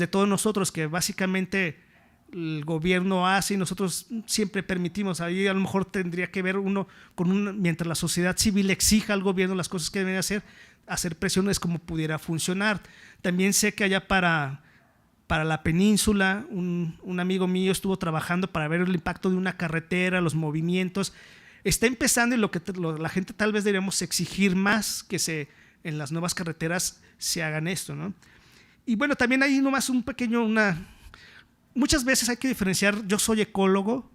todos nosotros, que básicamente el gobierno hace y nosotros siempre permitimos. Ahí a lo mejor tendría que ver uno mientras la sociedad civil exija al gobierno las cosas que deben hacer presiones como pudiera funcionar. También sé que allá para la península, un amigo mío estuvo trabajando para ver el impacto de una carretera, los movimientos. Está empezando, y la gente tal vez deberíamos exigir más que en las nuevas carreteras se hagan esto, ¿no? Y bueno, también hay nomás muchas veces hay que diferenciar. Yo soy ecólogo.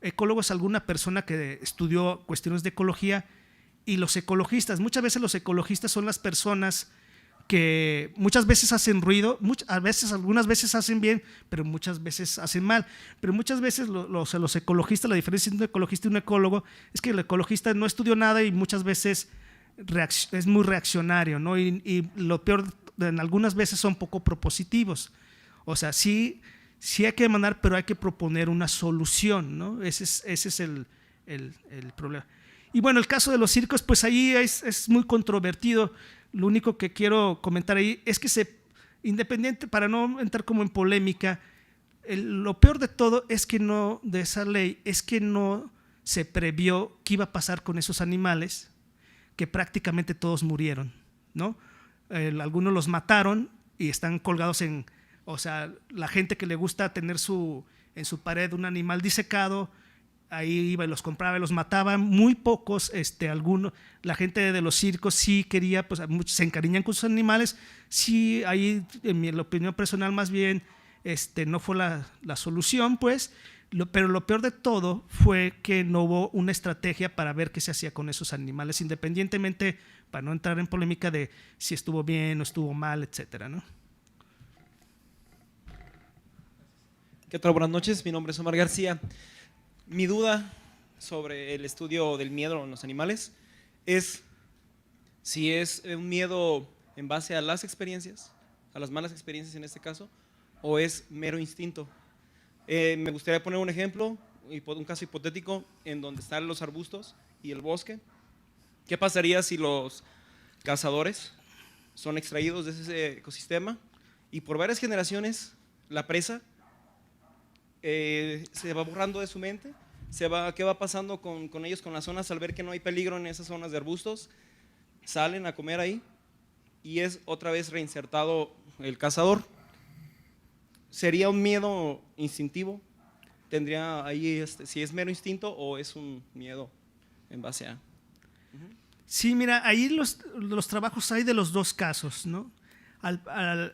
Ecólogo es alguna persona que estudió cuestiones de ecología, y los ecologistas, muchas veces los ecologistas son las personas que muchas veces hacen ruido, algunas veces hacen bien, pero muchas veces hacen mal. Pero muchas veces los ecologistas, la diferencia entre un ecologista y un ecólogo es que el ecologista no estudió nada y muchas veces es muy reaccionario, ¿no? Y lo peor, en algunas veces son poco propositivos. O sea, sí hay que demandar, pero hay que proponer una solución, ¿no? Ese es el problema. Y bueno, el caso de los circos, pues ahí es muy controvertido. Lo único que quiero comentar ahí es que independiente, para no entrar como en polémica, lo peor de todo es que de esa ley es que no se previó qué iba a pasar con esos animales, que prácticamente todos murieron, ¿no? Algunos los mataron y están colgados o sea, la gente que le gusta tener en su pared un animal disecado, ahí iba y los compraba y los mataba. Muy pocos, algunos, la gente de los circos sí quería, pues muchos se encariñan con sus animales. Sí, ahí, en mi opinión personal, más bien, no fue la solución, pues. Pero lo peor de todo fue que no hubo una estrategia para ver qué se hacía con esos animales, independientemente, para no entrar en polémica de si estuvo bien o estuvo mal, etcétera, ¿no? ¿Qué tal? Buenas noches, mi nombre es Omar García. Mi duda sobre el estudio del miedo en los animales es si es un miedo en base a las experiencias, a las malas experiencias en este caso, o es mero instinto. Me gustaría poner un ejemplo, un caso hipotético en donde están los arbustos y el bosque. ¿Qué pasaría si los cazadores son extraídos de ese ecosistema y por varias generaciones la presa se va borrando de su mente? ¿Qué va pasando con ellos, con las zonas, al ver que no hay peligro en esas zonas de arbustos? Salen a comer ahí y es otra vez reinsertado el cazador. ¿Sería un miedo instintivo? ¿Tendría ahí, si es mero instinto o es un miedo en base a? Sí, mira, ahí los trabajos hay de los dos casos, ¿no?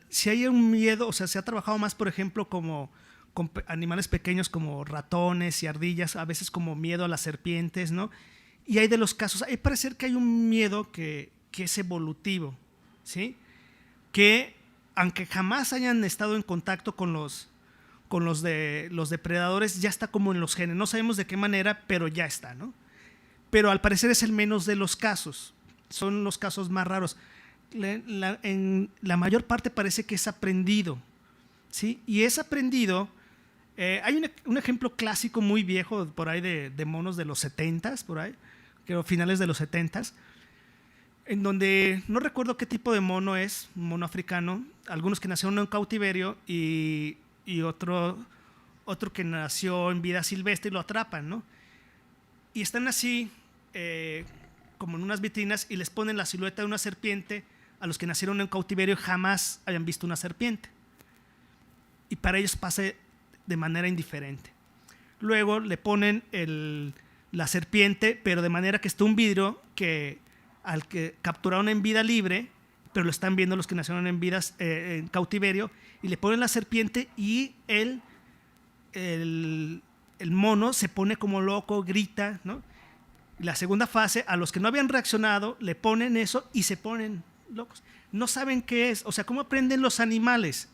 Si hay un miedo, o sea, se ha trabajado más, por ejemplo, con animales pequeños como ratones y ardillas, a veces como miedo a las serpientes, ¿no? Y hay de los casos, hay parecer que hay un miedo que es evolutivo, ¿sí? Que aunque jamás hayan estado en contacto con los depredadores, ya está como en los genes. No sabemos de qué manera, pero ya está, ¿no? Pero al parecer es el menos de los casos. Son los casos más raros. En la mayor parte parece que es aprendido, ¿sí? Y es aprendido. Hay un ejemplo clásico muy viejo por ahí de monos de los 70s, por ahí, creo finales de los 70s, en donde no recuerdo qué tipo de mono es, un mono africano, algunos que nacieron en cautiverio y otro que nació en vida silvestre y lo atrapan, ¿no? Y están así, como unas vitrinas y les ponen la silueta de una serpiente a los que nacieron en cautiverio y jamás habían visto una serpiente. Y para ellos pasa de manera indiferente. Luego le ponen la serpiente, pero de manera que está un vidrio al que capturaron en vida libre, pero lo están viendo los que nacieron en cautiverio, y le ponen la serpiente y el mono se pone como loco, grita, ¿no? La segunda fase, a los que no habían reaccionado, le ponen eso y se ponen locos. No saben qué es, o sea, cómo aprenden los animales.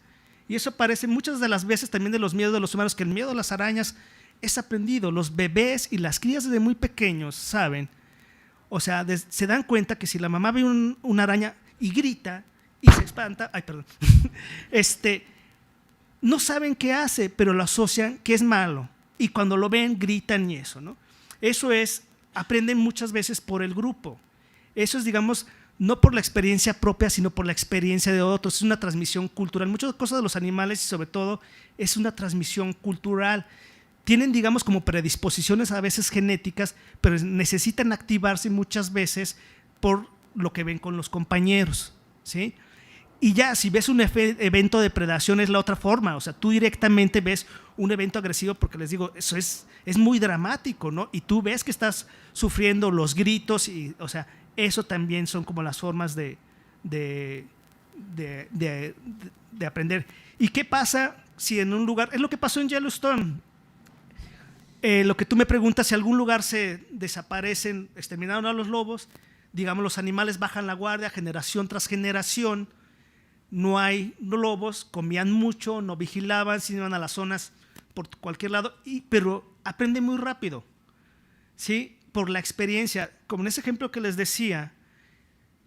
Y eso parece muchas de las veces también de los miedos de los humanos, que el miedo a las arañas es aprendido. Los bebés y las crías desde muy pequeños saben, o sea, se dan cuenta que si la mamá ve una araña y grita y se espanta, no saben qué hace, pero lo asocian que es malo. Y cuando lo ven, gritan y eso, ¿no? Eso aprenden muchas veces por el grupo. Eso es, digamos, no por la experiencia propia, sino por la experiencia de otros. Es una transmisión cultural. Muchas cosas de los animales, y sobre todo, es una transmisión cultural. Tienen, digamos, como predisposiciones a veces genéticas, pero necesitan activarse muchas veces por lo que ven con los compañeros, ¿sí? Y ya, si ves un evento de predación es la otra forma, o sea, tú directamente ves un evento agresivo, porque les digo, eso es muy dramático, ¿no? Y tú ves que estás sufriendo los gritos, y, o sea, eso también son como las formas de aprender. ¿Y qué pasa si en un lugar, es lo que pasó en Yellowstone? Lo que tú me preguntas, si algún lugar se desaparecen, exterminaron a los lobos, digamos, los animales bajan la guardia generación tras generación, no hay lobos, comían mucho, no vigilaban, se iban a las zonas por cualquier lado, pero aprenden muy rápido, ¿sí? Por la experiencia. Como en ese ejemplo que les decía,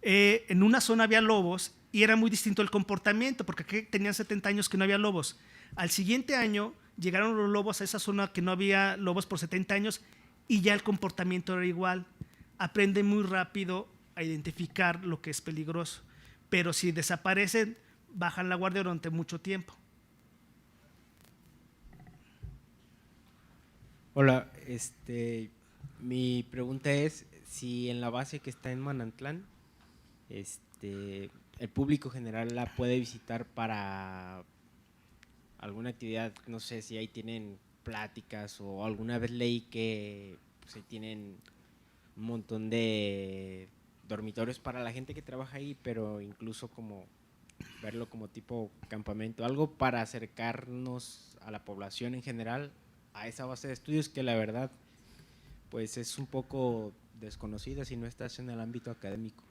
en una zona había lobos y era muy distinto el comportamiento, porque aquí tenían 70 años que no había lobos. Al siguiente año llegaron los lobos a esa zona que no había lobos por 70 años y ya el comportamiento era igual. Aprenden muy rápido a identificar lo que es peligroso. Pero si desaparecen, bajan la guardia durante mucho tiempo. Hola, mi pregunta es si en la base que está en Manantlán, el público general la puede visitar para alguna actividad, no sé si ahí tienen pláticas, o alguna vez leí que pues, ahí tienen un montón de dormitorios para la gente que trabaja ahí, pero incluso como verlo como tipo campamento, algo para acercarnos a la población en general a esa base de estudios que la verdad pues es un poco desconocida si no estás en el ámbito académico.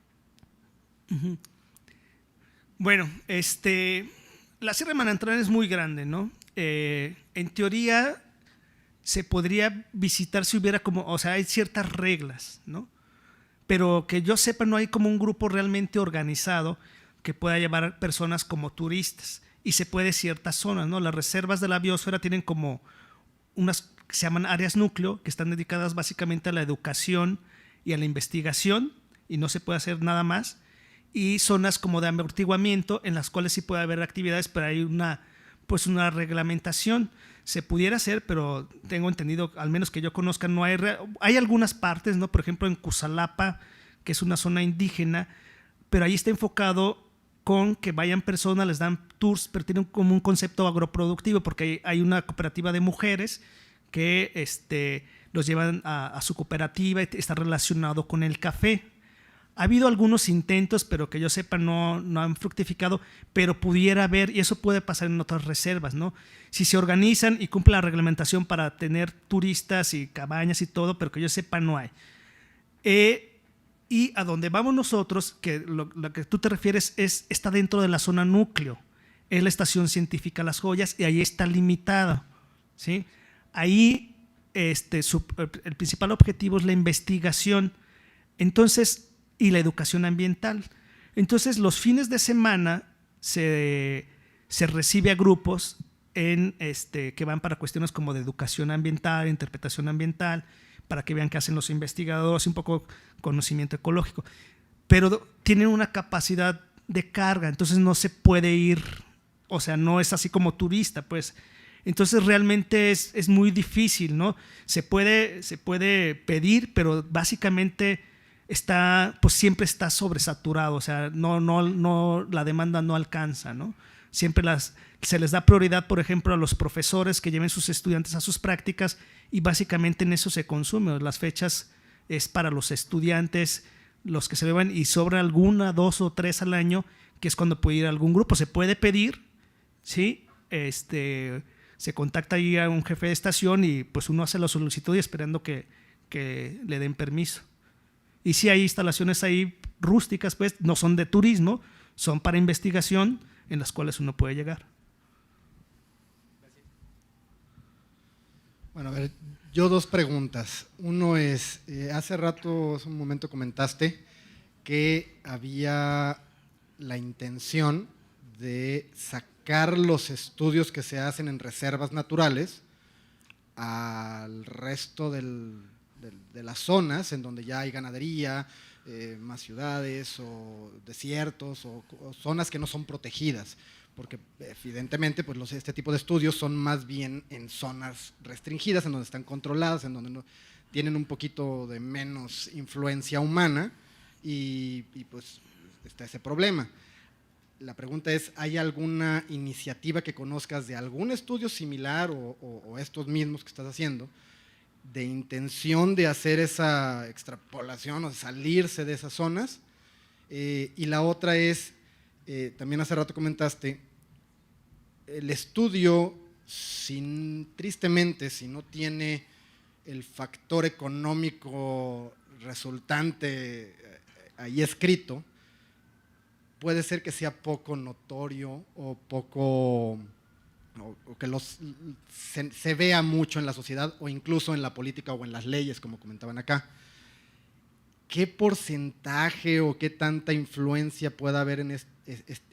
Bueno, la Sierra de Manantlán es muy grande, ¿no? En teoría se podría visitar si hubiera como, o sea, hay ciertas reglas, ¿no? Pero que yo sepa no hay como un grupo realmente organizado que pueda llevar personas como turistas, y se puede ciertas zonas, ¿no? Las reservas de la biosfera tienen como unas que se llaman áreas núcleo, que están dedicadas básicamente a la educación y a la investigación, y no se puede hacer nada más, y zonas como de amortiguamiento en las cuales sí puede haber actividades, pero hay una reglamentación. Se pudiera hacer, pero tengo entendido, al menos que yo conozca, no hay algunas partes, ¿no? Por ejemplo, en Cusalapa, que es una zona indígena, pero ahí está enfocado con que vayan personas, les dan tours, pero tienen como un concepto agroproductivo, porque hay una cooperativa de mujeres que los llevan a su cooperativa y está relacionado con el café. Ha habido algunos intentos, pero que yo sepa no han fructificado, pero pudiera haber, y eso puede pasar en otras reservas, ¿no? Si se organizan y cumplen la reglamentación para tener turistas y cabañas y todo, pero que yo sepa no hay. Y a donde vamos nosotros, que lo que tú te refieres está dentro de la zona núcleo, es la Estación Científica Las Joyas, y ahí está limitado, ¿sí? Ahí el principal objetivo es la investigación. Entonces, y la educación ambiental. Entonces, los fines de semana se recibe a grupos que van para cuestiones como de educación ambiental, interpretación ambiental, para que vean qué hacen los investigadores, un poco conocimiento ecológico. Pero tienen una capacidad de carga, entonces no se puede ir, o sea, no es así como turista, pues. Entonces realmente es muy difícil, ¿no? Se puede pedir, pero básicamente pues siempre está sobresaturado, o sea, la demanda no alcanza, ¿no? Siempre se les da prioridad, por ejemplo, a los profesores que lleven sus estudiantes a sus prácticas y básicamente en eso se consume. Las fechas es para los estudiantes, los que se beban, y sobra alguna, 2 o 3 al año, que es cuando puede ir a algún grupo. Se puede pedir, ¿sí? Se contacta ahí a un jefe de estación y pues uno hace la solicitud y esperando que le den permiso. Y sí hay instalaciones ahí rústicas, pues no son de turismo, son para investigación, en las cuales uno puede llegar. Bueno, a ver, yo 2 preguntas. Uno es, hace rato, hace un momento comentaste que había la intención de sacar los estudios que se hacen en reservas naturales al resto de las zonas en donde ya hay ganadería, más ciudades o desiertos o zonas que no son protegidas, porque evidentemente pues este tipo de estudios son más bien en zonas restringidas, en donde están controladas, en donde tienen un poquito de menos influencia humana y pues está ese problema. La pregunta es, ¿hay alguna iniciativa que conozcas de algún estudio similar o estos mismos que estás haciendo, de intención de hacer esa extrapolación o de salirse de esas zonas? Y la otra es, también hace rato comentaste, el estudio, tristemente, si no tiene el factor económico resultante ahí escrito, puede ser que sea poco notorio o que se vea mucho en la sociedad o incluso en la política o en las leyes, como comentaban acá. ¿Qué porcentaje o qué tanta influencia puede haber en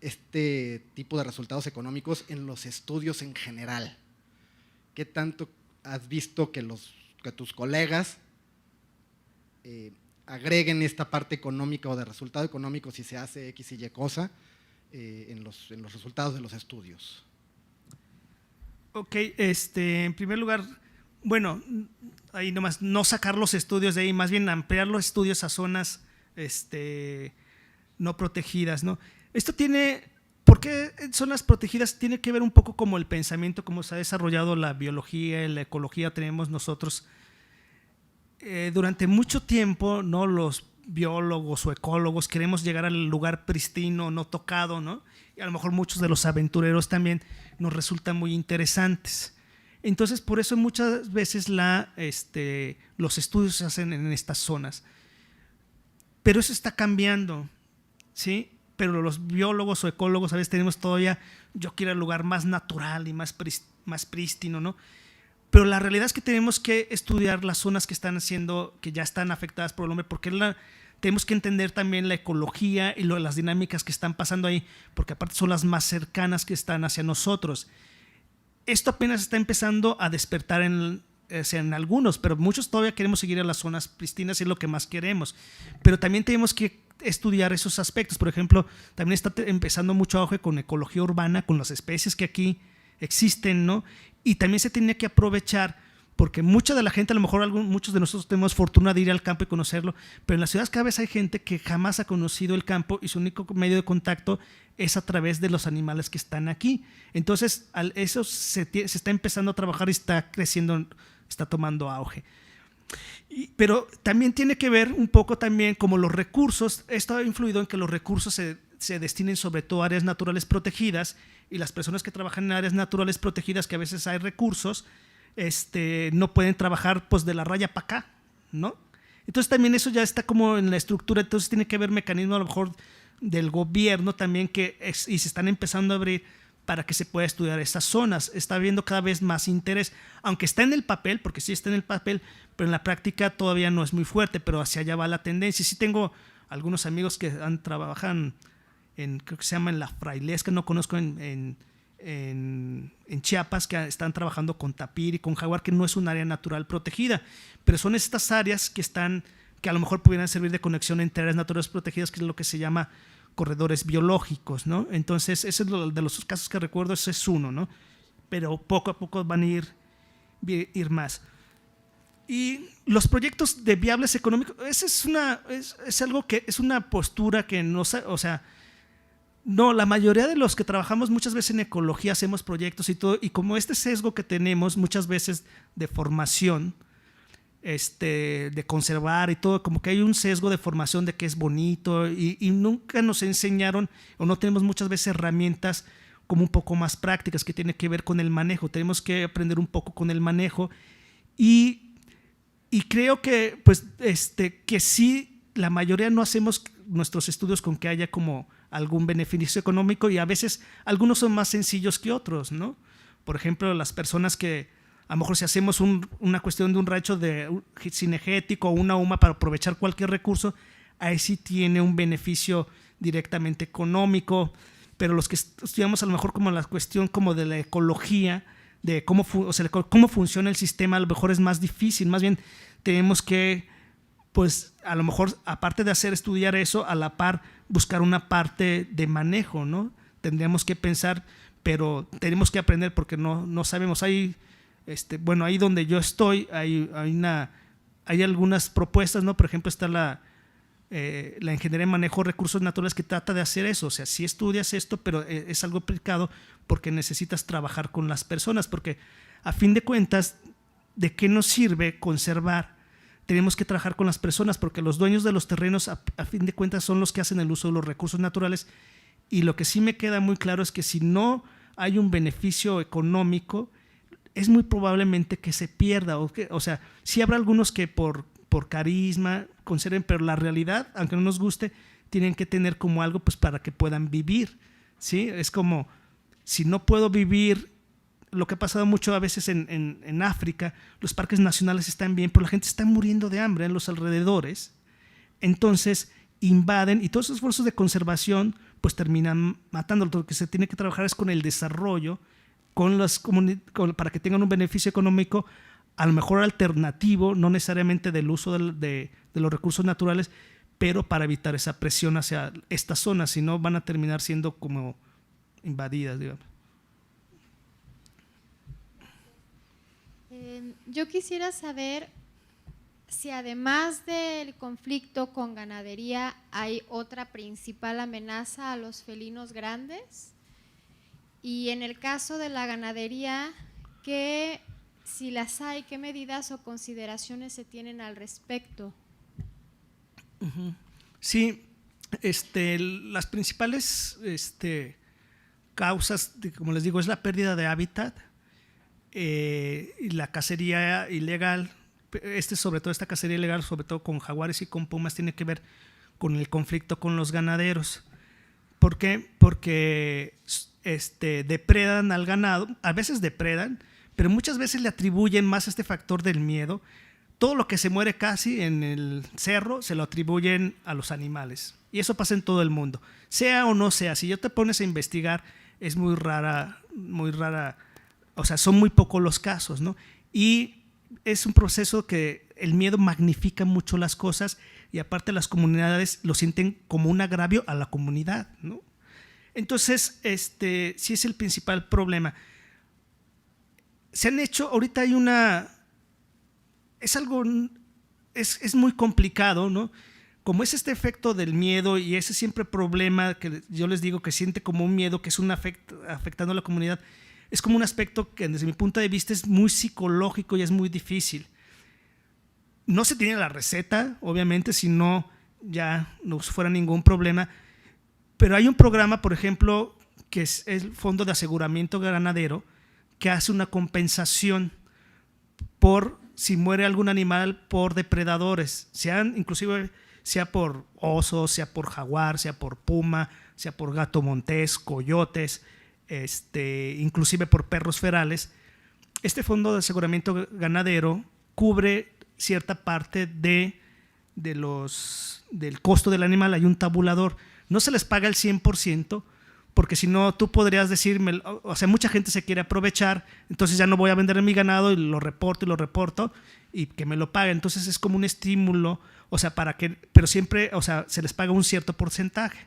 este tipo de resultados económicos en los estudios en general? ¿Qué tanto has visto que tus colegas agreguen esta parte económica o de resultado económico si se hace X y Y cosa en los resultados de los estudios? Ok, en primer lugar, bueno, ahí nomás no sacar los estudios de ahí, más bien ampliar los estudios a zonas no protegidas, ¿no? Esto ¿por qué zonas protegidas? Tiene que ver un poco como el pensamiento, cómo se ha desarrollado la biología y la ecología tenemos nosotros. Durante mucho tiempo, ¿no?, los biólogos o ecólogos queremos llegar al lugar pristino, no tocado, ¿no? Y a lo mejor muchos de los aventureros también nos resultan muy interesantes. Entonces, por eso muchas veces los estudios se hacen en estas zonas. Pero eso está cambiando, ¿sí? Pero los biólogos o ecólogos a veces tenemos todavía, yo quiero el lugar más natural y más prístino, ¿no? Pero la realidad es que tenemos que estudiar las zonas que ya están afectadas por el hombre, porque tenemos que entender también la ecología y las dinámicas que están pasando ahí, porque aparte son las más cercanas que están hacia nosotros. Esto apenas está empezando a despertar en algunos, pero muchos todavía queremos seguir a las zonas pristinas y es lo que más queremos. Pero también tenemos que estudiar esos aspectos. Por ejemplo, también está empezando mucho auge con ecología urbana, con las especies que aquí existen, ¿no? Y también se tiene que aprovechar, porque mucha de la gente, a lo mejor muchos de nosotros tenemos fortuna de ir al campo y conocerlo, pero en las ciudades cada vez hay gente que jamás ha conocido el campo y su único medio de contacto es a través de los animales que están aquí. Entonces, eso se está empezando a trabajar y está creciendo, está tomando auge. Pero también tiene que ver un poco también como los recursos, esto ha influido en que los recursos se destinen sobre todo a áreas naturales protegidas, y las personas que trabajan en áreas naturales protegidas, que a veces hay recursos, no pueden trabajar pues de la raya para acá, ¿no? Entonces también eso ya está como en la estructura, entonces tiene que haber mecanismos a lo mejor del gobierno también y se están empezando a abrir para que se pueda estudiar esas zonas. Está habiendo cada vez más interés, aunque está en el papel, porque sí está en el papel, pero en la práctica todavía no es muy fuerte, pero hacia allá va la tendencia. Sí tengo algunos amigos que trabajan creo que se llama en La Frailesca, no conozco en Chiapas, que están trabajando con tapir y con jaguar, que no es un área natural protegida, pero son estas áreas que a lo mejor pudieran servir de conexión entre áreas naturales protegidas, que es lo que se llama corredores biológicos, ¿no? Entonces, ese es de los casos que recuerdo, ese es uno, ¿no? Pero poco a poco van a ir más. Y los proyectos de viables económicos, esa es algo que es una postura que no, o sea, no, la mayoría de los que trabajamos muchas veces en ecología hacemos proyectos y todo, y como este sesgo que tenemos muchas veces de formación, de conservar y todo, como que hay un sesgo de formación de que es bonito y nunca nos enseñaron o no tenemos muchas veces herramientas como un poco más prácticas que tienen que ver con el manejo. Tenemos que aprender un poco con el manejo y creo que, pues, que sí, la mayoría no hacemos nuestros estudios con que haya como algún beneficio económico y a veces algunos son más sencillos que otros, ¿no? Por ejemplo, las personas que a lo mejor si hacemos una cuestión de un rancho cinegético o una UMA para aprovechar cualquier recurso, ahí sí tiene un beneficio directamente económico, pero los que estudiamos a lo mejor como la cuestión como de la ecología, de cómo funciona el sistema, a lo mejor es más difícil, más bien tenemos que, pues a lo mejor aparte de estudiar eso, a la par buscar una parte de manejo, ¿no? Tendríamos que pensar, pero tenemos que aprender porque no sabemos. Ahí donde yo estoy hay algunas propuestas, ¿no? Por ejemplo, está la ingeniería en manejo de recursos naturales que trata de hacer eso. O sea, sí estudias esto, pero es algo aplicado porque necesitas trabajar con las personas, porque a fin de cuentas, ¿de qué nos sirve conservar? Tenemos que trabajar con las personas porque los dueños de los terrenos a fin de cuentas son los que hacen el uso de los recursos naturales, y lo que sí me queda muy claro es que si no hay un beneficio económico es muy probablemente que se pierda, o sea, sí habrá algunos que por carisma conserven, pero la realidad, aunque no nos guste, tienen que tener como algo pues para que puedan vivir, ¿sí? Es como, si no puedo vivir, lo que ha pasado mucho a veces en África, los parques nacionales están bien, pero la gente está muriendo de hambre en los alrededores, entonces invaden y todos esos esfuerzos de conservación pues terminan matándolo. Lo que se tiene que trabajar es con el desarrollo, para que tengan un beneficio económico, a lo mejor alternativo, no necesariamente del uso de los recursos naturales, pero para evitar esa presión hacia estas zonas, si no van a terminar siendo como invadidas, digamos. Yo quisiera saber si además del conflicto con ganadería hay otra principal amenaza a los felinos grandes, y en el caso de la ganadería, si las hay, ¿qué medidas o consideraciones se tienen al respecto? Sí, las principales causas, como les digo, es la pérdida de hábitat, y la cacería ilegal. Sobre todo esta cacería ilegal, sobre todo con jaguares y con pumas, tiene que ver con el conflicto con los ganaderos. ¿Por qué? Porque depredan al ganado, a veces depredan, pero muchas veces le atribuyen más este factor del miedo. Todo lo que se muere casi en el cerro se lo atribuyen a los animales, y eso pasa en todo el mundo, sea o no sea. Si yo te pones a investigar, es muy rara, o sea, son muy pocos los casos, ¿no? Y es un proceso que el miedo magnifica mucho las cosas, y aparte las comunidades lo sienten como un agravio a la comunidad, ¿no? Entonces, sí es el principal problema. Se han hecho, ahorita hay es muy complicado, ¿no? Como es este efecto del miedo y ese siempre problema que yo les digo que siente como un miedo que es afectando a la comunidad, es como un aspecto que desde mi punto de vista es muy psicológico y es muy difícil. No se tiene la receta, obviamente, si no ya no fuera ningún problema, pero hay un programa, por ejemplo, que es el Fondo de Aseguramiento Ganadero, que hace una compensación por si muere algún animal por depredadores, inclusive sea por oso, sea por jaguar, sea por puma, sea por gato montés, coyotes, inclusive por perros ferales. Este Fondo de Aseguramiento Ganadero cubre cierta parte del costo del animal. Hay un tabulador, no se les paga el 100%, porque si no tú podrías decirme, o sea, mucha gente se quiere aprovechar, entonces ya no voy a vender mi ganado y lo reporto y que me lo pague. Entonces es como un estímulo, o sea, pero siempre, o sea, se les paga un cierto porcentaje.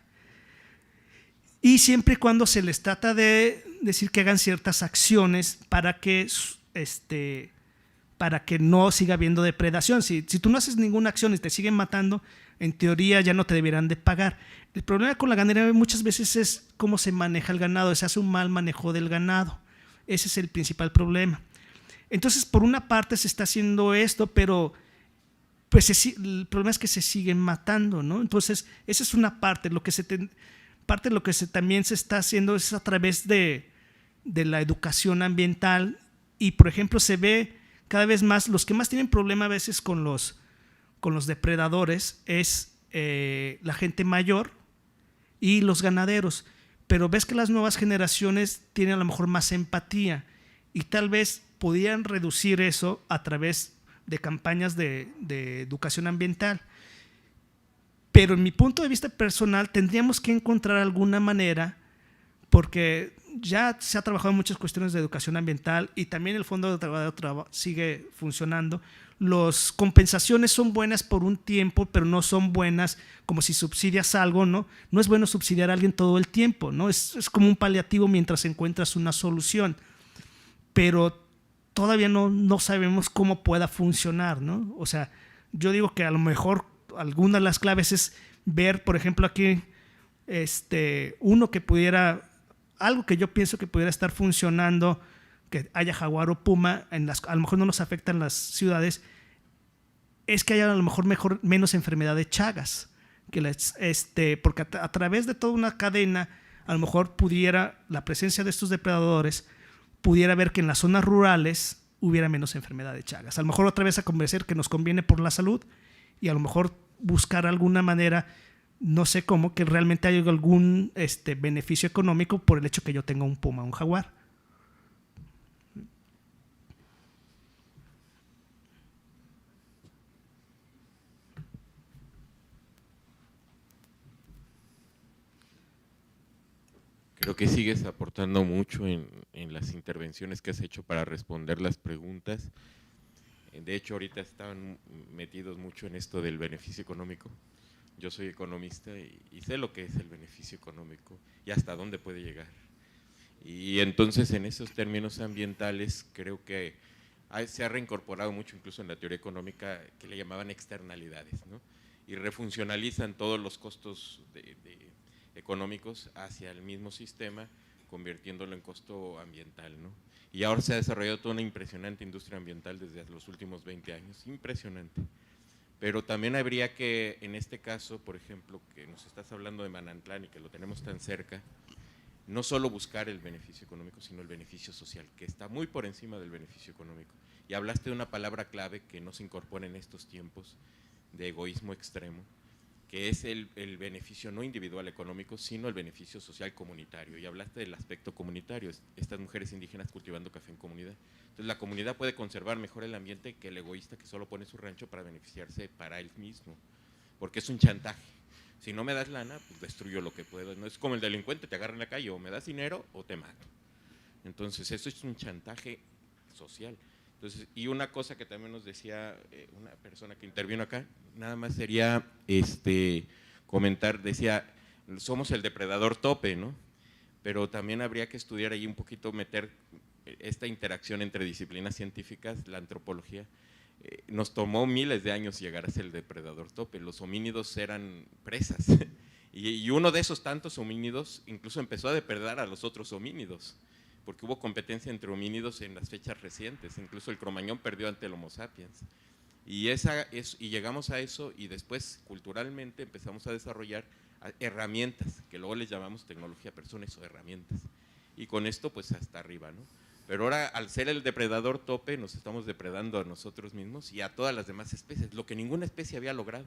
Y siempre y cuando se les trata de decir que hagan ciertas acciones para que para que no siga habiendo depredación. Si tú no haces ninguna acción y te siguen matando, en teoría ya no te deberán de pagar. El problema con la ganadería muchas veces es cómo se maneja el ganado, se hace un mal manejo del ganado. Ese es el principal problema. Entonces, por una parte se está haciendo esto, pero pues el problema es que se siguen matando, ¿no? Entonces, esa es una parte. Parte de lo que también se está haciendo es a través de la educación ambiental y, por ejemplo, se ve cada vez más, los que más tienen problema a veces con los depredadores es la gente mayor y los ganaderos, pero ves que las nuevas generaciones tienen a lo mejor más empatía y tal vez podían reducir eso a través de campañas de educación ambiental. Pero en mi punto de vista personal tendríamos que encontrar alguna manera, porque ya se ha trabajado en muchas cuestiones de educación ambiental y también el Fondo de Trabajo sigue funcionando. Las compensaciones son buenas por un tiempo, pero no son buenas como si subsidias algo, ¿no? No es bueno subsidiar a alguien todo el tiempo, ¿no? Es como un paliativo mientras encuentras una solución, pero todavía no sabemos cómo pueda funcionar, ¿no? O sea, yo digo que a lo mejor alguna de las claves es ver, por ejemplo, aquí uno que pudiera, algo que yo pienso que pudiera estar funcionando, que haya jaguar o puma, a lo mejor no nos afecta en las ciudades, es que haya a lo mejor menos enfermedad de Chagas, porque a través de toda una cadena, a lo mejor pudiera, la presencia de estos depredadores, pudiera ver que en las zonas rurales hubiera menos enfermedad de Chagas. A lo mejor otra vez a convencer que nos conviene por la salud y a lo mejor buscar alguna manera, no sé cómo, que realmente haya algún beneficio económico por el hecho que yo tenga un puma o un jaguar. Creo que sigues aportando mucho en las intervenciones que has hecho para responder las preguntas. De hecho, ahorita están metidos mucho en esto del beneficio económico. Yo soy economista y sé lo que es el beneficio económico y hasta dónde puede llegar. Y entonces, en esos términos ambientales, creo que se ha reincorporado mucho, incluso en la teoría económica, que le llamaban externalidades, ¿no? Y refuncionalizan todos los costos económicos hacia el mismo sistema, convirtiéndolo en costo ambiental, ¿no? Y ahora se ha desarrollado toda una impresionante industria ambiental desde los últimos 20 años, impresionante. Pero también habría que, en este caso, por ejemplo, que nos estás hablando de Manantlán y que lo tenemos tan cerca, no solo buscar el beneficio económico, sino el beneficio social, que está muy por encima del beneficio económico. Y hablaste de una palabra clave que no se incorpora en estos tiempos de egoísmo extremo, que es el beneficio no individual económico, sino el beneficio social comunitario. Y hablaste del aspecto comunitario, estas mujeres indígenas cultivando café en comunidad. Entonces la comunidad puede conservar mejor el ambiente que el egoísta que solo pone su rancho para beneficiarse para él mismo, porque es un chantaje. Si no me das lana, pues destruyo lo que puedo. No es como el delincuente, te agarra en la calle, o me das dinero o te mato. Entonces eso es un chantaje social. Entonces, y una cosa que también nos decía una persona que intervino acá, nada más sería comentar, decía, somos el depredador tope, ¿no? Pero también habría que estudiar ahí un poquito, meter esta interacción entre disciplinas científicas, la antropología. Nos tomó miles de años llegar a ser el depredador tope, los homínidos eran presas, y uno de esos tantos homínidos incluso empezó a depredar a los otros homínidos, porque hubo competencia entre homínidos en las fechas recientes, incluso el Cromañón perdió ante el Homo sapiens. Y llegamos a eso y después culturalmente empezamos a desarrollar herramientas, que luego les llamamos tecnología, pero son eso, herramientas. Y con esto pues hasta arriba, ¿no? Pero ahora al ser el depredador tope nos estamos depredando a nosotros mismos y a todas las demás especies, lo que ninguna especie había logrado.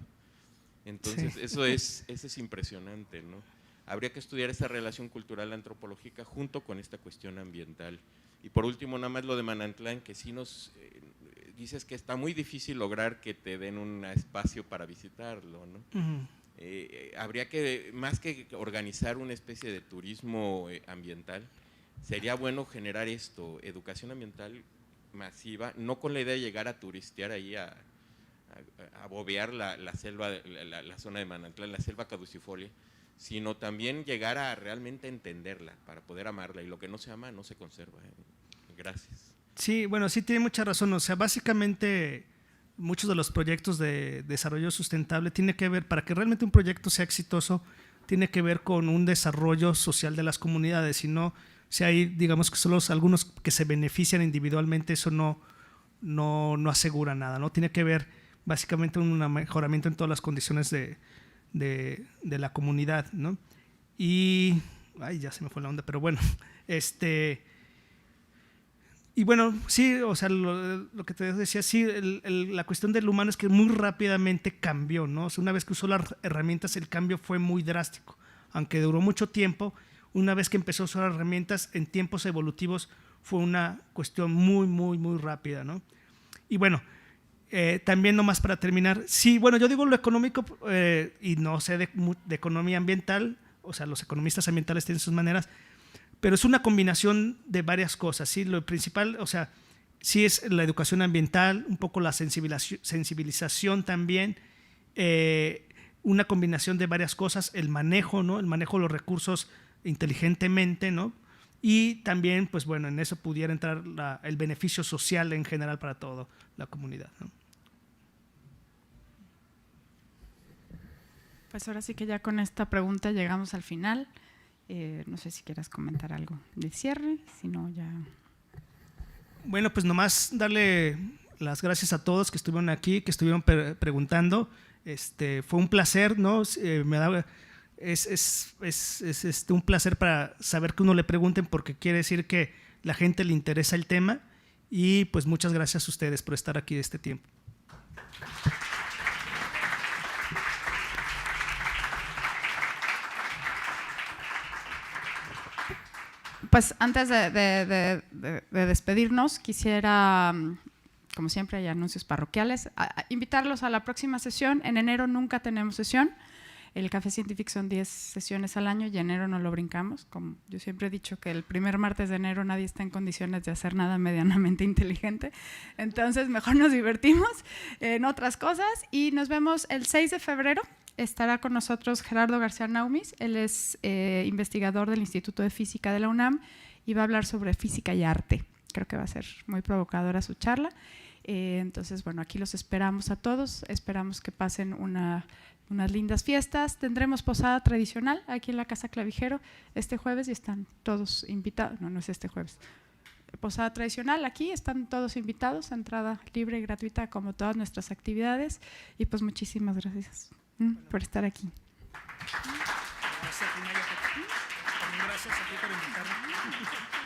Entonces sí. Eso es impresionante, ¿no? Habría que estudiar esa relación cultural antropológica junto con esta cuestión ambiental. Y por último, nada más lo de Manantlán, que sí nos dices que está muy difícil lograr que te den un espacio para visitarlo, ¿no? Habría que, más que organizar una especie de turismo ambiental, sería bueno generar esto, educación ambiental masiva, no con la idea de llegar a turistear ahí a bobear la selva, la zona de Manantlán, la selva caducifolia, sino también llegar a realmente entenderla para poder amarla, y lo que no se ama no se conserva. Gracias. Sí, bueno, sí tiene mucha razón. O sea, básicamente muchos de los proyectos de desarrollo sustentable tiene que ver, para que realmente un proyecto sea exitoso, tiene que ver con un desarrollo social de las comunidades, y no, si hay, digamos que solo algunos que se benefician individualmente, eso no asegura nada, ¿no? Tiene que ver básicamente un mejoramiento en todas las condiciones de la comunidad, ¿no? Y, ya se me fue la onda, pero bueno, y bueno, sí, o sea, lo que te decía, sí, la cuestión del humano es que muy rápidamente cambió, ¿no? O sea, una vez que usó las herramientas, el cambio fue muy drástico, aunque duró mucho tiempo. Una vez que empezó a usar las herramientas en tiempos evolutivos, fue una cuestión muy, muy, muy rápida, ¿no? Y bueno, también nomás para terminar, sí, bueno, yo digo lo económico y no sé de economía ambiental, o sea, los economistas ambientales tienen sus maneras, pero es una combinación de varias cosas, ¿sí? Lo principal, o sea, sí es la educación ambiental, un poco la sensibilización también, una combinación de varias cosas, el manejo, ¿no? El manejo de los recursos inteligentemente, ¿no? Y también, pues bueno, en eso pudiera entrar el beneficio social en general para toda la comunidad, ¿no? Pues ahora sí que ya con esta pregunta llegamos al final. No sé si quieras comentar algo de cierre, si no ya… Bueno, pues nomás darle las gracias a todos que estuvieron aquí, que estuvieron preguntando. Fue un placer, ¿no? Me da… Es un placer para saber que uno le pregunten, porque quiere decir que la gente le interesa el tema, y pues muchas gracias a ustedes por estar aquí este tiempo. Pues antes de despedirnos, quisiera, como siempre hay anuncios parroquiales, invitarlos a la próxima sesión. En enero nunca tenemos sesión. El Café Científico son 10 sesiones al año y enero no lo brincamos. Como yo siempre he dicho que el primer martes de enero nadie está en condiciones de hacer nada medianamente inteligente. Entonces mejor nos divertimos en otras cosas, y nos vemos el 6 de febrero. Estará con nosotros Gerardo García Naumis. Él es investigador del Instituto de Física de la UNAM y va a hablar sobre física y arte. Creo que va a ser muy provocadora su charla. Entonces, bueno, aquí los esperamos a todos. Esperamos que pasen unas lindas fiestas. Tendremos posada tradicional aquí en la Casa Clavijero este jueves y están todos invitados. No es este jueves. Posada tradicional aquí, están todos invitados, entrada libre y gratuita como todas nuestras actividades. Y pues muchísimas gracias por estar aquí. Gracias a ti por invitarme.